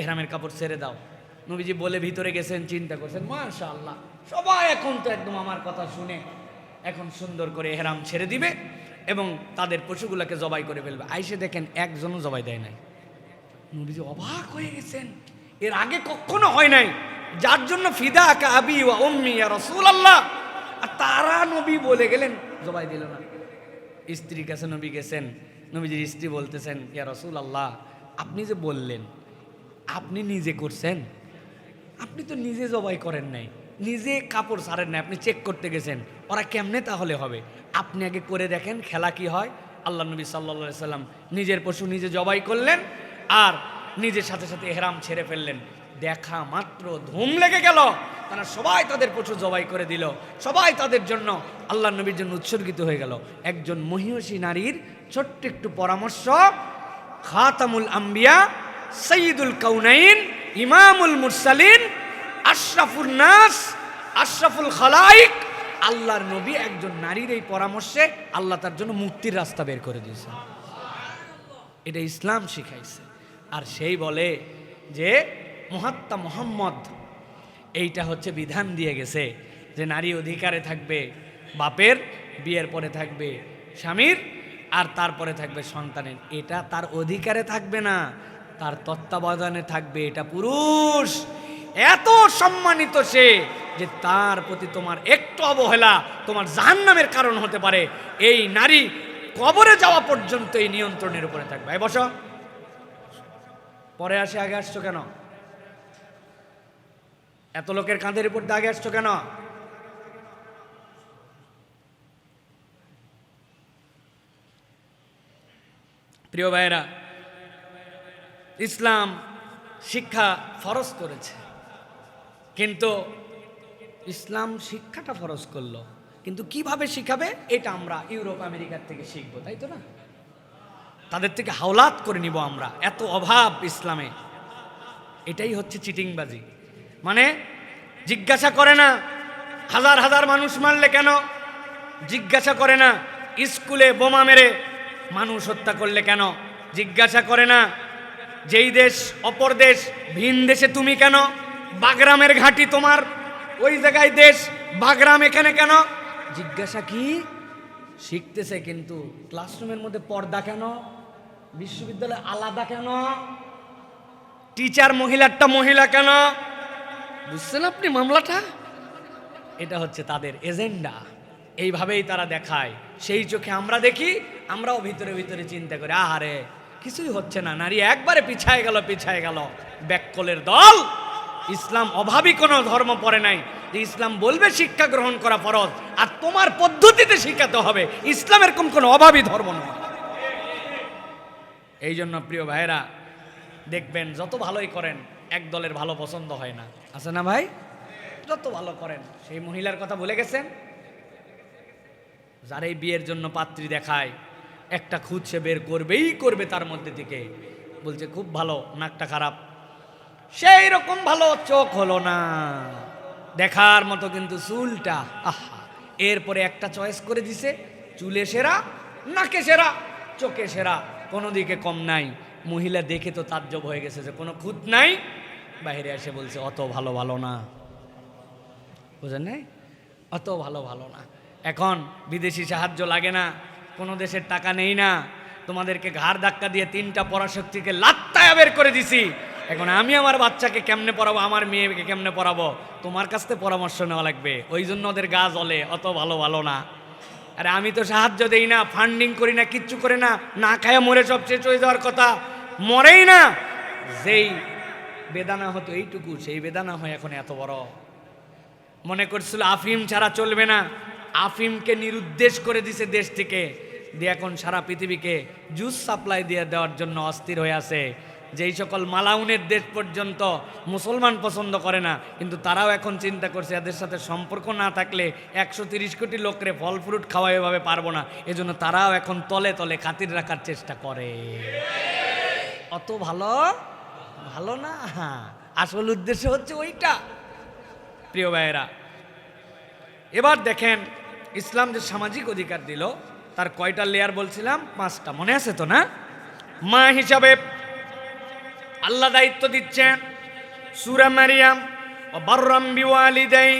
ইহরামের কাপড় ছেড়ে দাও। নবীজি বলে ভিতরে গেছেন, চিন্তা করছেন, মাশাআল্লাহ সবাই এখন তো একদম আমার কথা শুনে এখন সুন্দর করে ইহরাম ছেড়ে দিবে এবং তাদের পশুগুলোকে জবাই করে ফেলবে। আইসে দেখেন একজনও জবাই দেয় নাই। নবীজি অবাক হয়ে গেছেন, এর আগে কখনো হয় নাই, যার জন্য ফিদা কা আবি ওয়া উম্মি ইয়া রাসূলুল্লাহ, আর তারা নবী বলে গেলেন জবাই দিল না। স্ত্রীর কাছে নবী গেছেন, নবীজির স্ত্রী বলতেছেন, ইয়া রাসূলুল্লাহ আপনি যে বললেন আপনি নিজে করছেন, আপনি তো নিজে জবাই করেন নাই, নিজে কাপড় ছাড়েন নাই, আপনি চেক করতে গেছেন, ওরা কেমনে তাহলে হবে? আপনি আগে করে দেখেন খেলা কি হয়। আল্লাহ নবী সাল্লাল্লাহু আলাইহি সাল্লাম নিজের পশু নিজে জবাই করলেন আর নিজের সাথে সাথে ইহরাম ছেড়ে ফেললেন। দেখা মাত্র ধুম লেগে গেল, তারা সবাই তাদের পশু জবাই করে দিল, সবাই তাদের জন্য আল্লাহ নবীর জন্য উৎসর্গিত হয়ে গেল। একজন মহিয়সী নারীর ছোট্ট একটু পরামর্শ, খাতামুল আম্বিয়া, সাইয়্যিদুল কাউনাইন, ইমামুল মুরসালিন, আশরাফুন নাস, আশরাফুল খালাইক, আল্লাহর নবী একজন নারীর এই পরামর্শে আল্লাহ তার জন্য মুক্তির রাস্তা বের করে দিয়েছে। এটা ইসলাম শিখাইছে। আর সেই বলে যে মহাত্মা মুহাম্মদ এইটা হচ্ছে বিধান দিয়ে গেছে যে নারী অধিকারে থাকবে বাপের, বিয়ের পরে থাকবে স্বামীর, আর তারপরে থাকবে সন্তানের। এটা তার অধিকারে থাকবে না, তার তত্ত্বাবধানে থাকবে। এটা পুরুষ এত সম্মানিত সে যে তার প্রতি তোমার একটু অবহেলা তোমার জাহান্নামের কারণ হতে পারে। এই নারী কবরে যাওয়া পর্যন্ত এই নিয়ন্ত্রণের উপরে থাকবে। এই বসো, পরে আসে, আগে আসছো কেন? এত লোকের কাঁধের উপর দিয়ে আগে আসছো কেন? প্রিয় ভাইয়েরা, ইসলাম শিক্ষা ফরজ করেছে, কিন্তু ইসলাম শিক্ষাটা ফরজ করলো, কিন্তু কিভাবে শিখাবে এটা আমরা ইউরোপ আমেরিকার থেকে শিখবো, তাই তো না? তাদের থেকে হাওলাত করে নিব আমরা। এত অভাব ইসলামে, এটাই হচ্ছে চিটিংবাজি। মানে জিজ্ঞাসা করে না হাজার হাজার মানুষ মারলে কেন, জিজ্ঞাসা করে না স্কুলে বোমা মেরে মানুষ হত্যা করলে কেন, জিজ্ঞাসা করে না যেই দেশ অপর দেশ ভিন দেশে তুমি কেন, বাগরামের ঘাঁটি তোমার ওই জায়গায় দেশ, বাগরাম এখানে কেন, জিজ্ঞাসা কি? শিখতেছে, কিন্তু ক্লাসরুমের মধ্যে পর্দা কেন, বিশ্ববিদ্যালয়ে আলাদা কেন, টিচার মহিলারটা মহিলা কেন? বুঝছেন আপনি মামলাটা? এটা হচ্ছে তাদের এজেন্ডা, এইভাবেই তারা দেখায়। সেই চোখে আমরা দেখি, আমরাও ভিতরে ভিতরে চিন্তা করি আহারে কিছুই হচ্ছে না, নারী একবারে পিছায় গেল, পিছায় গেল। ব্যাককলের দল। ইসলাম অভাবী কোনো ধর্ম পড়ে নাই, যে ইসলাম বলবে শিক্ষা গ্রহণ করা ফরজ, আর তোমার পদ্ধতিতে শিখাতে হবে। ইসলাম এরকম কোনো অভাবী ধর্ম নয়। এই জন্য প্রিয় ভাইরা দেখবেন যত ভালোই করেন এক দলের ভালো পছন্দ হয় না, আছে না ভাই? যত ভালো করেন, সেই মহিলার কথা ভুলে গেছেন যারাই বিয়ের জন্য পাত্রী দেখায় একটা খুঁত সে বের করবেই করবে, তার মধ্যে থেকে বলছে খুব ভালো, নাকটা খারাপ, সেই রকম ভালো চোখ হলো না, দেখার মতো কিন্তু চুলটা আহা। এরপরে একটা চয়েস করে দিছে, চুলে সেরা, নাকে সেরা, চোখে সেরা, কোনো দিকে কম নাই। মহিলা দেখে তো তাজ্জব হয়ে গেছে যে কোনো খুঁত নাই, বাইরে এসে বলছে অত ভালো ভালো না, বুঝেন নাই, অত ভালো ভালো না। এখন বিদেশি সাহায্য লাগে না, কোনো দেশের টাকা নেই না, তোমাদেরকে ঘাড় ধাক্কা দিয়ে 3টা পরাশক্তিকে লাত্তায়া বের করে দিছি। এখন আমি আমার বাচ্চাকে কেমনে পড়াবো, আমার মেয়েকে কেমনে পড়াবো, তোমার কাছ থেকে পরামর্শ নেওয়া লাগবে। ওই জন্য ওদের গা জ্বলে, অত ভালো ভালো না। আরে আমি তো সাহায্য দেই না, ফান্ডিং করি না, কিচ্ছু করে না, না খায়া মরে সব শেষ হয়ে যাওয়ার কথা, মরেই না। যেই বেদানা হতো এইটুকু, সেই বেদানা হয় এখন এত বড়। মনে করছিল আফিম ছাড়া চলবে না, আফিমকে নিরুদ্দেশ করে দিছে দেশ থেকে, দিয়ে এখন সারা পৃথিবীকে জুস সাপ্লাই দিয়ে দেওয়ার জন্য অস্থির হয়ে আছে। যেই সকল মালাউনের দেশ পর্যন্ত মুসলমান পছন্দ করে না, কিন্তু তারাও এখন চিন্তা করছে এদের সাথে সম্পর্ক না থাকলে 130 কোটি লোকরে ফল ফ্রুট খাওয়া এভাবে পারবো না, এজন্য তারাও এখন তলে তলে খাতির রাখার চেষ্টা করে। অত ভালো ভালো না, আসল উদ্দেশ্য হচ্ছে ওইটা। প্রিয় ভাইয়েরা, এবার দেখেন ইসলাম যে সামাজিক অধিকার দিল তার কয়টা লেয়ার বলছিলাম? 5টা, মনে আছে তো না? মা হিসাবে আল্লাহ দায়িত্ব দিচ্ছেন, সূরা মারিয়াম, ও বাররাম বিওয়ালিদাই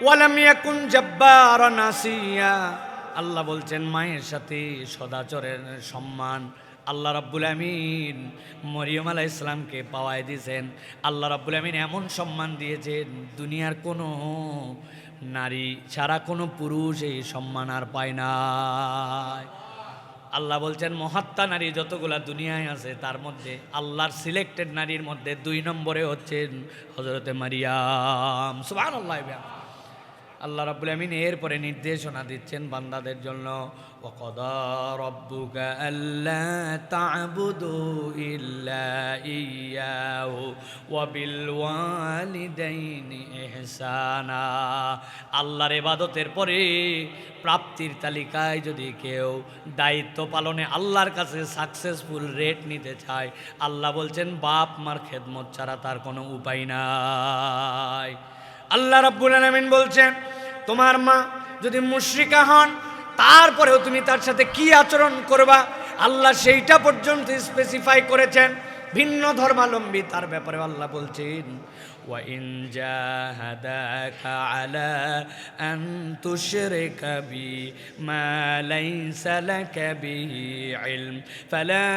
ওয়ালাম ইয়াকুন জাব্বারান নাসিয়া। আল্লাহ বলছেন মায়ের সাথে সদাচরের সম্মান আল্লাহ রাব্বুল আমিন মরিয়ম আলাইহিস সালামকে পাওয়ায় দিয়েছেন। আল্লাহ রাব্বুল আমিন এমন সম্মান দিয়েছেন দুনিয়ার কোনো নারী ছাড়া কোনো পুরুষ এই সম্মান আর পায় না। আল্লাহ বলছেন মহাত্মা নারী যতগুলা দুনিয়ায় আছে তার মধ্যে আল্লাহর সিলেক্টেড নারীর মধ্যে 2 নম্বরে হচ্ছেন হযরতে মারিয়াম। সুবহানাল্লাহ। আল্লাহ রাব্বুল আমিন এরপরে নির্দেশনা দিচ্ছেন বান্দাদের জন্য, ওয়াকাদা রাব্বুকা আল্লা তা'বুদু ইল্লা ইয়্যাহু ওয়া বিল ওয়ালিদাইনি ইহসানা। আল্লাহর ইবাদতের পরে প্রাপ্তির তালিকায় যদি কেউ দায়িত্ব পালনে আল্লাহর কাছে সাকসেসফুল রেট নিতে চায়, আল্লাহ বলছেন বাপ মার খেদমত ছাড়া তার কোনো উপায় নাই। আল্লাহ রাব্বুল আলামিন বলছেন তোমার মা যদি মুশরিকা হন তারপরেও তুমি তার সাথে কি আচরণ করবা, আল্লাহ সেইটা পর্যন্ত স্পেসিফাই করেছেন। ভিন্ন ধর্মাবলম্বী তার ব্যাপারে আল্লাহ বলছেন ওয়া ইন জাহাদাকা আলা আন তুশরিকা বি মা লাইসা লাকা বিহি ইলম ফালা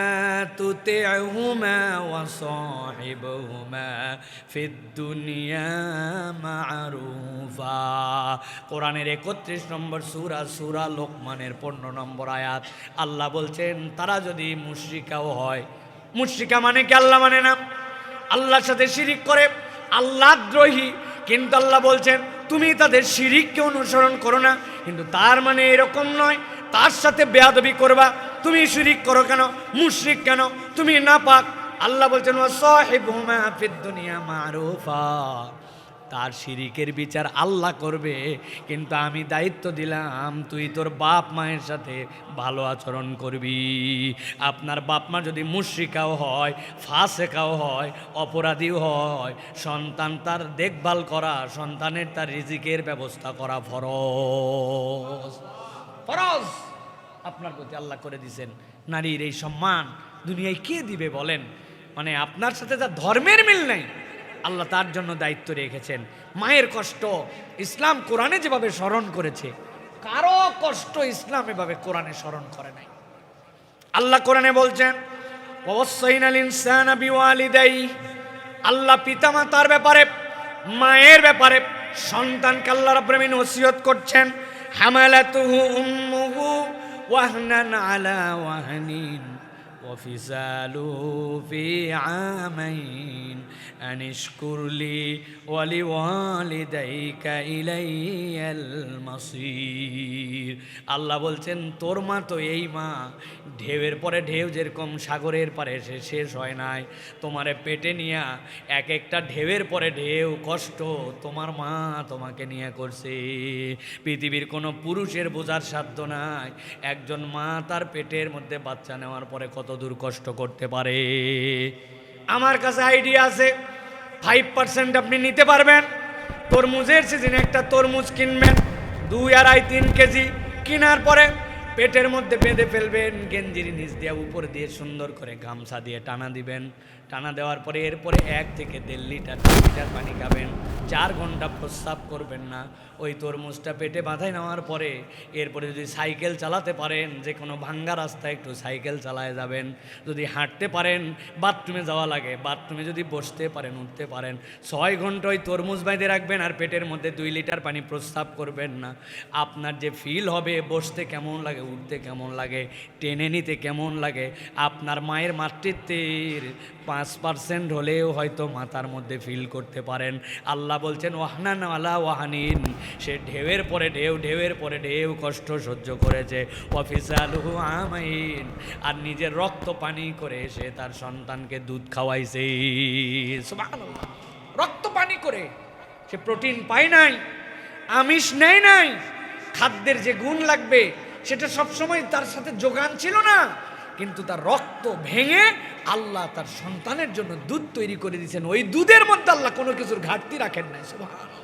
তুতি'হুমা ওয়া সাহিবহুমা ফিদ দুনিয়া মা'রুফা। কোরআনের 31 নম্বর সূরা লোকমানের 15 নম্বর আয়াত। আল্লাহ বলছেন তারা যদি মুশরিকাও হয়, মুশরিকা মানে কি আল্লাহ মানে না, আল্লাহর সাথে শিরিক করে, আল্লাহদ্রোহী, কিন্তু আল্লাহ বলছেন তুমি তাদের শিরিককে অনুসরণ করো না, কিন্তু তার মানে এরকম নয় তার সাথে বেয়াদবি করবা। তুমি শিরিক করো কেন, মুশরিক কেন, তুমি নাপাক। আল্লাহ বলছেন ওয়া সাহিবহুমা ফিদ দুনিয়া মা'রুফা। তার শিরিকের বিচার আল্লাহ করবে, কিন্তু আমি দায়িত্ব দিলাম তুই তোর বাপ মায়ের সাথে ভালো আচরণ করবি। আপনার বাপ মা যদি মুশরিকাও হয়, ফাসেকাও হয়, অপরাধীও হয়, সন্তান তার দেখভাল করা, সন্তানের তার রিজিকের ব্যবস্থা করা ফরজ। ফরজ আপনার প্রতি আল্লাহ করে দিয়েছেন। নারীর এই সম্মান দুনিয়ায় কে দিবে বলেন? মানে আপনার সাথে যা ধর্মের মিল নাই, আল্লাহ তার জন্য দায়িত্ব রেখেছেন। মায়ের কষ্ট ইসলাম কোরআনে যেভাবে স্মরণ করেছে, কারো কষ্ট ইসলাম এভাবে কোরআনে স্মরণ করে নাই। আল্লাহ কোরআনে বলছেন ওয়াসাইনাল ইনসানা বিওয়ালিদাই। আল্লাহ পিতামাতার ব্যাপারে, মায়ের ব্যাপারে সন্তানকে আল্লাহ রাব্বুল আমিন ওসিয়ত করছেন, হামালাতুহু উম্মুহু ওয়াহনান আলা ওয়াহনিন وفصاله في عامين আনিশকুরলি ওয়ালি ওয়ালিদাইকা ইলাইয়াল মাসির। আল্লাহ বলছেন তোর মা তো এই মা, ঢেউয়ের পরে ঢেউ যেরকম সাগরের পারে এসে শেষ হয় নাই, তোমারে পেটে নিয়া এক একটা ঢেউয়ের পরে ঢেউ কষ্ট তোমার মা তোমাকে নিয়ে করছে। পৃথিবীর কোনো পুরুষের বোঝার সাধ্য নাই একজন মা তার পেটের মধ্যে বাচ্চা নেওয়ার পরে কত দূর কষ্ট করতে পারে। আমার কাছে আইডিয়া আছে, 5% আপনি নিতে পারবেন। তরমুজের সিজনে একটা তরমুজ কিনবেন 2, 2.5, 3 কেজি, কেনার পরে পেটের মধ্যে বেঁধে ফেলবেন, গেঞ্জির নিচ দিয়ে উপর দিয়ে সুন্দর করে গামছা দিয়ে টানা দিবেন। টানা দেওয়ার পরে এরপরে 1 থেকে 1.5 লিটার 2 লিটার পানি খাবেন, 4 ঘন্টা প্রস্রাব করবেন না। ওই তরমুজটা পেটে বাঁধাই নেওয়ার পরে এরপরে যদি সাইকেল চালাতে পারেন, যে কোনো ভাঙ্গা রাস্তায় একটু সাইকেল চালায় যাবেন। যদি হাঁটতে পারেন, বাথরুমে যাওয়া লাগে, বাথরুমে যদি বসতে পারেন, উঠতে পারেন, 6 ঘন্টা ওই তরমুজ বেঁধে রাখবেন আর পেটের মধ্যে 2 লিটার পানি প্রস্রাব করবেন না। আপনার যে ফিল হবে, বসতে কেমন লাগে, উঠতে কেমন লাগে, টেনে নিতে কেমন লাগে, আপনার মায়ের মাতৃত্বের 5% হলেও হয়তো মাথার মধ্যে ফিল করতে পারেন। আল্লাহ বলছেন ওয়াহনান আলা ওয়াহানিন, সে ঢেউয়ের পরে ঢেউ, ঢেউয়ের পরে ঢেউ কষ্ট সহ্য করেছে। ওয়াফিসালুহু আমাইন, আর নিজের রক্ত পানি করে সে তার সন্তানকে দুধ খাওয়াইছে। সুবহানাল্লাহ, রক্ত পানি করে সে প্রোটিন পায় নাই, আমিষ নেয় নাই, খাদ্যের যে গুণ লাগবে সেটা সবসময় তার সাথে যোগান ছিল না, কিন্তু তার রক্ত ভেঙে আল্লাহ তার সন্তানের জন্য দুধ তৈরি করে দিয়েছেন। ওই দুধের মধ্যে আল্লাহ কোনো কিছুর ঘাটতি রাখেন নাই। সুবহানাল্লাহ,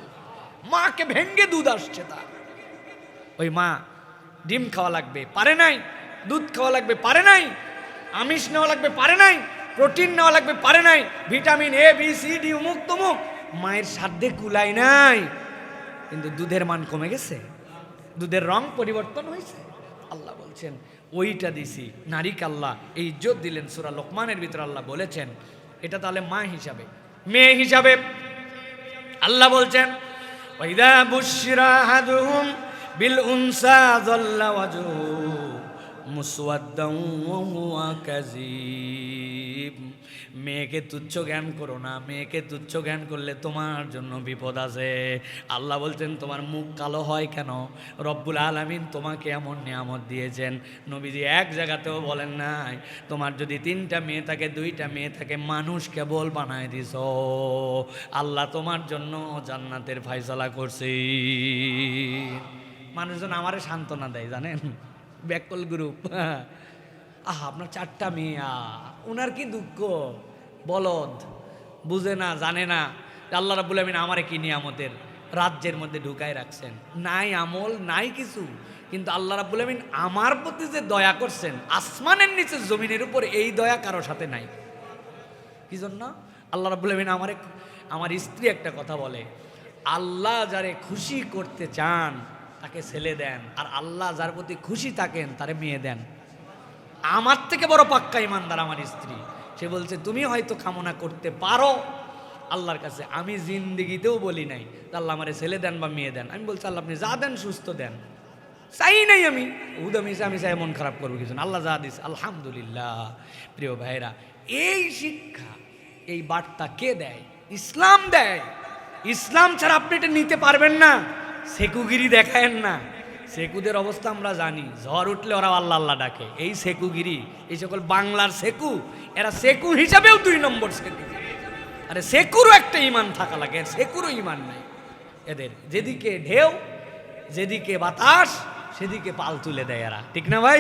মাকে ভেঙে দুধ আসছে তার। ওই মা ডিম খাওয়া লাগবে, পারে নাই, দুধ খাওয়া লাগবে, পারে নাই, আমিষ নেওয়া লাগবে, পারে নাই, প্রোটিন নেওয়া লাগবে, পারে নাই, vitamin A B C D অমুক তমুক মায়ের সাধ্যে কুলায় নাই, কিন্তু দুধের মান কমে গেছে, দুধের রং পরিবর্তন হয়েছে। আল্লাহ বলছেন ওইটা দিছি নারীকে, আল্লাহ এই ইজ্জত দিলেন। সূরা লোকমানের ভিতরে আল্লাহ বলেছেন এটা তাহলে মা হিসাবে, মেয়ে হিসাবে। আল্লাহ বলছেন ওয়াইদা বুশরা আহাদুহুম বিল উনসা যাল্লা ওয়াজহু মুসওয়াদ্দান ওয়া হুয়া কাযীব। মেয়েকে তুচ্ছ জ্ঞান করো না, মেয়েকে তুচ্ছ জ্ঞান করলে তোমার জন্য বিপদ আছে। আল্লাহ বলছেন তোমার মুখ কালো হয় কেন? রব্বুল আলামিন তোমাকে এমন নিয়ামত দিয়েছেন, নবীজি এক জায়গাতেও বলেন নাই তোমার যদি 3টা মেয়ে থাকে, 2টা মেয়ে থাকে, মানুষ কেবল বানায় দিছ। আল্লাহ তোমার জন্য জান্নাতের ফয়সালা করছে। মানুষজন আমারে সান্ত্বনা দেয় জানেন, ব্যাকল গ্রুপ, আপনার 4টা মেয়ে, ওনার কি দুঃখ, বলদ, বুঝে না, জানে না আল্লাহ রাব্বুল আমিন আমারে কি নিয়ামতের রাজ্যের মধ্যে ঢুকায় রাখছেন। নাই আমল, নাই কিছু, কিন্তু আল্লাহ রাব্বুল আমিন আমার প্রতি যে দয়া করছেন, আসমানের নিচে জমিনের উপর এই দয়া কারো সাথে নাই। কি জন্য? আল্লাহ রাব্বুল আমিন আমার স্ত্রী একটা কথা বলে, আল্লাহ যারে খুশি করতে চান তাকে ছেলে দেন, আর আল্লাহ যার প্রতি খুশি থাকেন তারে মেয়ে দেন। আমার থেকে বড় পাক্কা ইমানদার আমার স্ত্রী। সে বলছে তুমি হয়তো কামনা করতে পারো আল্লাহর কাছে, আমি জিন্দিগিতেও বলি নাই আল্লাহ আমারে ছেলে দেন বা মেয়ে দেন। আমি বলছি আল্লাহ আপনি যা দেন সুস্থ দেন, চাই নাই আমি উদামিছে, আমি চাই মন খারাপ করবো কিছু না, আল্লাহ যা দিস আলহামদুলিল্লাহ। প্রিয় ভাইরা, এই শিক্ষা, এই বার্তা কে দেয়? ইসলাম দেয়। ইসলাম ছাড়া আপনি এটা নিতে পারবেন না। সেকুগিরি দেখায়েন না, সেকুদের অবস্থা আমরা জানি, ঝড় উঠলে ওরা আল্লাহ আল্লাহ ডাকে। এই সেকুগিরি, এই সকল বাংলার সেকু, এরা সেকু হিসাবেও 2 নম্বর সেকু। আরে সেকুরও একটা ইমান থাকা লাগে, সেকুরও ইমান নাই এদের। যেদিকে ঢেউ, যেদিকে বাতাস, সেদিকে পাল তুলে দেয় এরা, ঠিক না ভাই?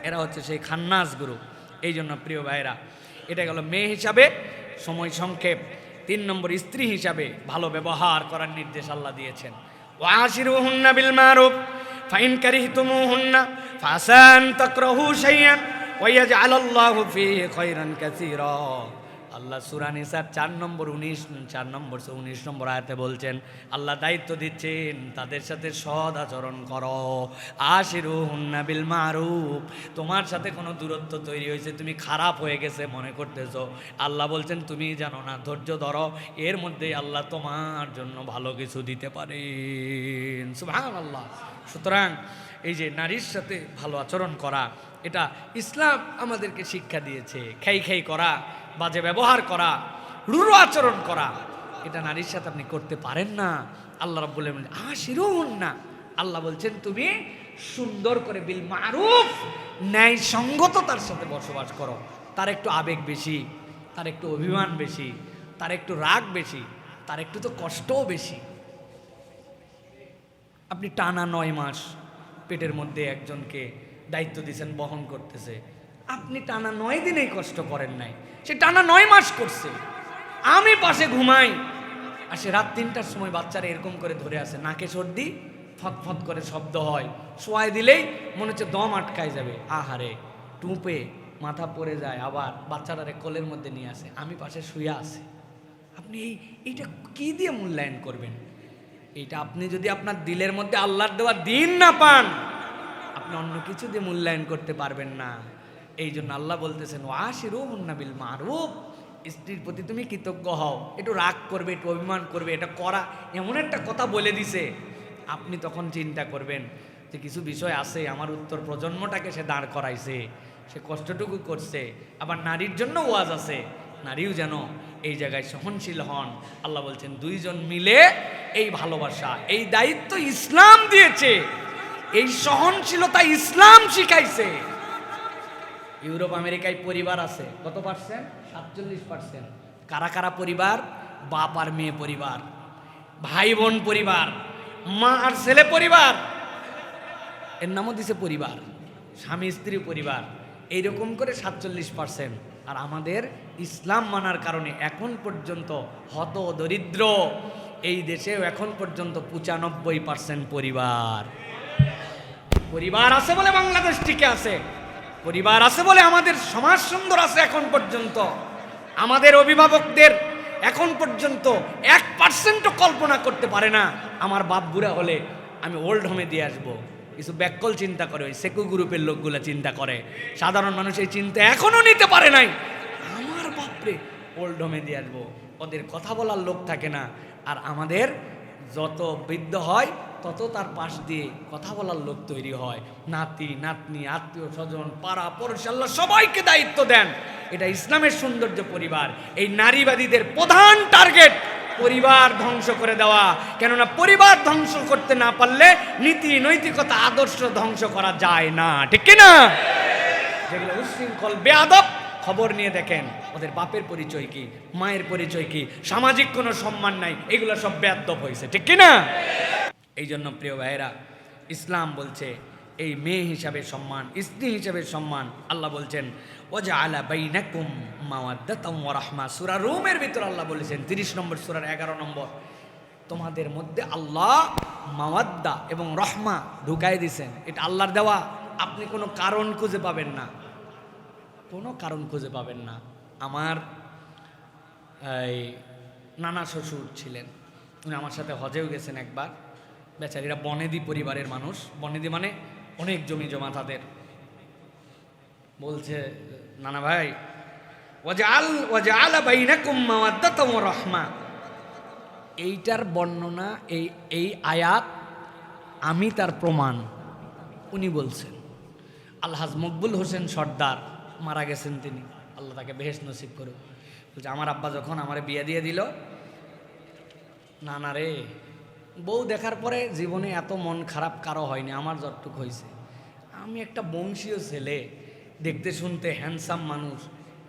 এরা হচ্ছে সেই খান্নাস গ্রুপ। এই জন্য প্রিয় ভাইরা, এটা গেল মেয়ে হিসাবে, সময় সংক্ষেপ। 3 নম্বর স্ত্রী হিসাবে ভালো ব্যবহার করার নির্দেশ আল্লাহ দিয়েছেন। ওয়াশিরুহুন্না বিল মারুফ ফাইন কারিহতুমুহুন্না ফাসা আন তাকরাহু শাইআন ওয়া ইয়াজআলাল্লাহু ফীহি খায়রান কাসীরা। আল্লাহ সূরা নিসার 4 নম্বর 19 নম্বর আয়াতে বলছেন, আল্লাহ দায়িত্ব দিচ্ছেন তাদের সাথে সৎ আচরণ করো। আশিরুহুন্না বিল মারুফ, তোমার সাথে কোনো দূরত্ব তৈরি হয়েছে, তুমি খারাপ হয়ে গেছে মনে করতেছো, আল্লাহ বলছেন তুমি জানো না, ধৈর্য ধরো, এর মধ্যে আল্লাহ তোমার জন্য ভালো কিছু দিতে পারেন। সুবহানাল্লাহ। সুতরাং এই যে নারীর সাথে ভালো আচরণ করা, এটা ইসলাম আমাদেরকে শিক্ষা দিয়েছে। খাই খাই করা, বাজে ব্যবহার করা, রূঢ় আচরণ করা, এটা নারীর সাথে আপনি করতে পারেন না। আল্লাহ রাব্বুল আলামিন আশিরুহুন্না, আল্লাহ বলছেন তুমি সুন্দর করে বিল মারুফ, ন্যায় সঙ্গত তার সাথে বসবাস করো। তার একটু আবেগ বেশি, তার একটু অভিমান বেশি, তার একটু রাগ বেশি, তার একটু তো কষ্টও বেশি। আপনি টানা 9 মাস পেটের মধ্যে একজনকে দায়িত্ব দিয়েছেন, বহন করতেছে, আপনি টানা 9 দিনেই কষ্ট করেন নাই, সে টানা 9 মাস করছে। আমি পাশে ঘুমাই, আর সে রাত 3টার সময় বাচ্চারা এরকম করে ধরে আছে, নাকে সর্দি, ফৎফৎ করে শব্দ হয়, শোয়াই দিলেই মনে হচ্ছে দম আটকায় যাবে, আহারে টুপে মাথা পড়ে যায়, আবার বাচ্চাটারে কোলের মধ্যে নিয়ে আসে, আমি পাশে শুয়ে আছি। আপনি এইটা কি দিয়ে মূল্যায়ন করবেন? এইটা আপনি যদি আপনার দিলের মধ্যে আল্লাহর দেওয়া দিন না পান, আপনি অন্য কিছু দিয়ে মূল্যায়ন করতে পারবেন না। এই জন্য আল্লাহ বলতেছেন ওয়াশিরুহুন্না বিল মারুফ, স্ত্রীর প্রতি তুমি কৃতজ্ঞ হও। একটু রাগ করবে, একটু অভিমান করবে, এটা করা এমন একটা কথা বলে দিছে, আপনি তখন চিন্তা করবেন যে কিছু বিষয় আছে, আমার উত্তর প্রজন্মটাকে সে দাঁড় করাইছে, সে কষ্টটুকু করছে। আবার নারীর জন্য ওয়াজ আছে, নারীও যেন এই জায়গায় সহনশীল হন। আল্লাহ বলছেন 2 জন মিলে এই ভালোবাসা, এই দায়িত্ব ইসলাম দিয়েছে, এই সহনশীলতা ইসলাম শিখাইছে। ইউরোপ আমেরিকায় পরিবার আছে কত পার্সেন্ট? 47%। কারা কারা পরিবার? বাপ আর মেয়ে পরিবার, ভাই বোন পরিবার, মা আর ছেলে পরিবার, এর নামও দিছে পরিবার, স্বামী স্ত্রী পরিবার, এইরকম করে 47%। আর আমাদের ইসলাম মানার কারণে এখন পর্যন্ত হত দরিদ্র এই দেশেও এখন পর্যন্ত 95% পরিবার। পরিবার আছে বলে বাংলাদেশ টিকে আছে, পরিবার আছে বলে আমাদের সমাজ সুন্দর আছে। এখন পর্যন্ত আমাদের অভিভাবকদের এখন পর্যন্ত 1% কল্পনা করতে পারে না আমার বাপ বুড়া হলে আমি ওল্ড হোমে দিয়ে আসবো। কিছু ব্যাককল চিন্তা করে, ওই সেকু গ্রুপের লোকগুলা চিন্তা করে, সাধারণ মানুষ এই চিন্তা এখনো নিতে পারে নাই, আমার বাপরে ওল্ড হোমে দিয়ে আসবো। ওদের কথা বলার লোক থাকে না। আর আমাদের যত বৃদ্ধ হয় তত তার পাশ দিয়ে কথা বলার লোক তৈরি হয়, নাতি নাতনি আত্মীয় স্বজন পাড়া পড়শি আল্লাহ সবাইকে দায়িত্ব দেন। এটা ইসলামের সৌন্দর্য। পরিবার, এই নারীবাদীদের প্রধান টার্গেট পরিবার ধ্বংস করে দেওয়া। কেননা পরিবার ধ্বংস করতে না পারলে নীতি নৈতিকতা আদর্শ ধ্বংস করা যায় না, ঠিক কিনা? যেগুলো উচ্ছৃঙ্খল বেয়াদব, খবর নিয়ে দেখেন ওদের বাপের পরিচয় কি, মায়ের পরিচয় কি, সামাজিক কোনো সম্মান নাই, এগুলো সব বেয়াদব হয়েছে, ঠিক কিনা? এই জন্য প্রিয় ভাইয়েরা, ইসলাম বলছে এই মেয়ে হিসাবে সম্মান, স্ত্রী হিসাবে সম্মান। আল্লাহ বলছেন ওয়াজআলা বাইনাকুম মাওয়াদ্দাতাম ওয়া রাহমা, সূরা রুমের ভিতর আল্লাহ বলেছেন 30 নম্বর সূরার 11 নম্বর, তোমাদের মধ্যে আল্লাহ মাওয়াদ্দা এবং রহমা ঢুকাই দিয়েছেন। এটা আল্লাহর দেওয়া, আপনি কোনো কারণ খুঁজে পাবেন না, কোনো কারণ খুঁজে পাবেন না। আমার এই নানা শ্বশুর ছিলেন, উনি আমার সাথে হজেও গেছেন একবার। বেচারীরা বনেদি পরিবারের মানুষ, বনেদি মানে অনেক জমি জমা তাদের। বলছে নানা ভাই ওয়াজআলা বাইনাকুম মাওয়াদ্দাতাম ওয়া রাহমা, এইটার বর্ণনা এই আয়াত আমি তার প্রমাণ। উনি বলছেন আলহাজ মকবুল হোসেন সর্দার মারা গেছেন তিনি, আল্লাহ তাকে বেহেশত নসিব করুক। বলছে আমার আব্বা যখন আমার বিয়ে দিয়ে দিল, নানা রে, বউ দেখার পরে জীবনে এত মন খারাপ কারো হয়নি, আমার যতটুক হয়েছে। আমি একটা বংশীয় ছেলে, দেখতে শুনতে হ্যান্ডসাম মানুষ,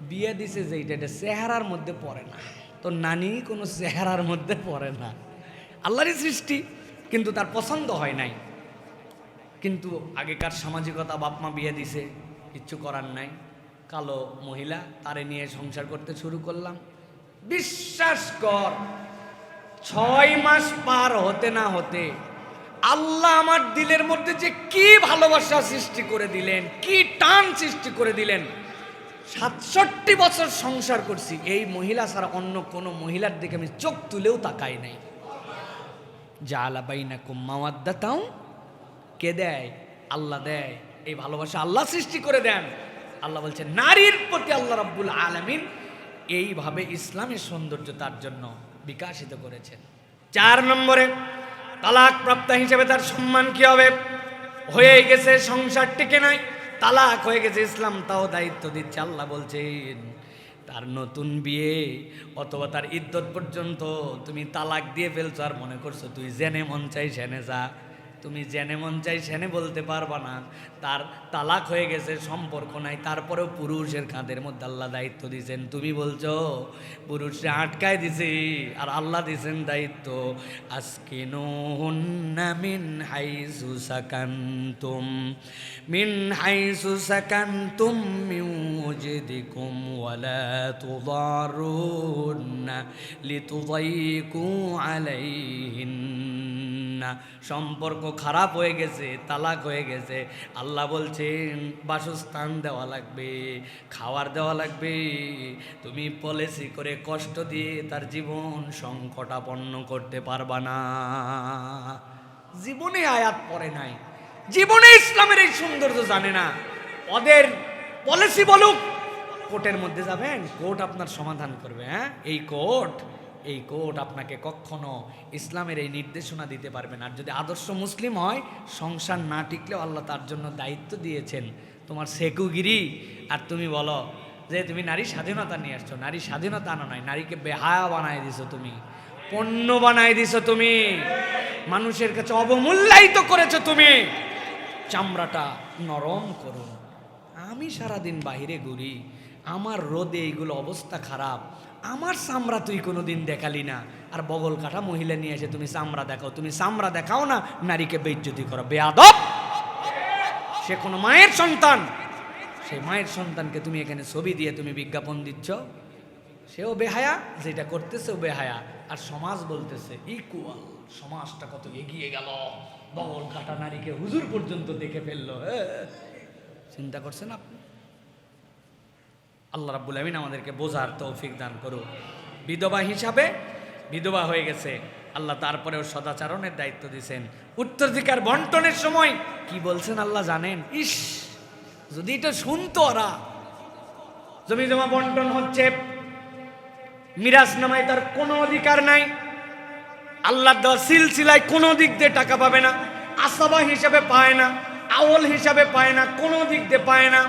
বিয়ে দিছে যেইটা এটা চেহারার মধ্যে পড়ে না, তো নানি কোনো চেহারার মধ্যে পড়ে না, আল্লাহরই সৃষ্টি, কিন্তু তার পছন্দ হয় নাই। কিন্তু আগেকার সামাজিকতা, বাপ মা বিয়ে দিছে, কিচ্ছু করার নাই, কালো মহিলা, তারে নিয়ে সংসার করতে শুরু করলাম। বিশ্বাস কর 6 মাস পার হতে না হতে আল্লাহ আমার দিলের মধ্যে যে কি ভালোবাসা সৃষ্টি করে দিলেন, কি টান সৃষ্টি করে দিলেন। 67 বছর সংসার করছি, এই মহিলা ছাড়া অন্য কোনো মহিলার দিকে আমি চোখ তুলেও তাকাই নাই। জাআলা বাইনাকুম মাওয়াদ্দাতাও, কে দেয়? আল্লাহ দেয়। এই ভালোবাসা আল্লাহ সৃষ্টি করে দেন। আল্লাহ বলছেন নারীর প্রতি আল্লাহ রাব্বুল আলামিন এইভাবে ইসলামের সৌন্দর্য তার জন্য বিকাশিত করেছেন। 4 নম্বরে তালাক প্রাপ্তা হিসেবে তার সম্মান কি হবে? হয়ে গেছে সংসার টিকে নাই, তালাক হয়ে গেছে, ইসলাম তাও দায়িত্ব দিচ্ছে। আল্লাহ বলছেন তার নতুন বিয়ে অথবা তার ইদ্যত পর্যন্ত তুমি তালাক দিয়ে ফেলছো, আর মনে করছো তুই জেনে মন চাই সেনে যা। তুমি জেনে মন চাই সেনে বলতে পারবা না, তার তালাক হয়ে গেছে, সম্পর্ক নাই, তারপরেও পুরুষের কাঁধের মধ্যে আল্লাহ দায়িত্ব দিয়েছেন। তুমি বলছো পুরুষে আটকায় দিছি, আর আল্লাহ দিয়েছেন দায়িত্ব। আসকিনুহুন্না মিন হাইসু সাকানতুম মিন ওয়াজদিকুম ওয়ালা তুদারুন্না লিতুদাইকু আলাইহিন্না। সম্পর্ক খারাপ হয়ে গেছে, তালাক হয়ে গেছে, আল্লাহ বলছেন বাসস্থান দেওয়া লাগবে, খাওয়ার দেওয়া লাগবে। তুমি পলিসি করে কষ্ট দিয়ে তার জীবন সংকটাপন্ন করতে পারবা না। জীবনে আয়াত পড়ে নাই, জীবনে ইসলামের এই সৌন্দর্য জানে না। ওদের পলিসি বলুক, কোর্টের মধ্যে যাবেন, কোর্ট আপনার সমাধান করবে। হ্যাঁ, এই কোর্ট আপনাকে কখনো ইসলামের এই নির্দেশনা দিতে পারবে না। আর যদি আদর্শ মুসলিম হয়, সংসার না টিকলেও আল্লাহ তার জন্য দায়িত্ব দিয়েছেন। তোমার সেকুগিরি, আর তুমি বলো যে তুমি নারী স্বাধীনতা নিয়ে আসছো। নারী স্বাধীনতা আনো নাই, নারীকে বেহায়া বানায় দিছো, তুমি পণ্য বানায় দিছো, তুমি মানুষের কাছে অবমূল্যায়িত করেছো। তুমি চামড়াটা নরম করো। আমি সারাদিন বাহিরে ঘুরি, আমার রোদে এইগুলো অবস্থা খারাপ, আমার চামড়া তুই কোনোদিন দেখালি না, আর বগল কাটা মহিলা নিয়ে এসে তুমি চামড়া দেখাও। তুমি চামড়া দেখাও না, নারীকে বেইজ্জতি করো, বেয়াদব। সে কোনো মায়ের সন্তান, সেই মায়ের সন্তানকে তুমি এখানে ছবি দিয়ে তুমি বিজ্ঞাপন দিচ্ছ। সেও বেহায়া, যেটা করতেছে ও বেহায়া। আর সমাজ বলতেছে ইকুয়াল, সমাজটা কত এগিয়ে গেল, বগল কাটা নারীকে হুজুর পর্যন্ত দেখে ফেললো। চিন্তা করছেন আপনি? আল্লাহ রাব্বুল আমিন আমাদেরকে বোঝার তৌফিক দান করুন। বিধবা হিসাবে, বিধবা হয়ে গেছে, আল্লাহ তারপরেও সদাচরণের দায়িত্ব দিয়েছেন। উত্তরাধিকার বন্টনের সময় কি বলছেন আল্লাহ জানেন? ইস, যদি এটা শুনতো ওরা। জমি জমা বন্টন হচ্ছে, মিরাজ নামায় তার কোনো অধিকার নাই, আল্লাহ দেওয়া সিলসিলায় কোনো দিক দিয়ে টাকা পাবে না, আসাবা হিসাবে পায় না, আওল হিসাবে পায় না, কোনো দিক দিয়ে পায় না।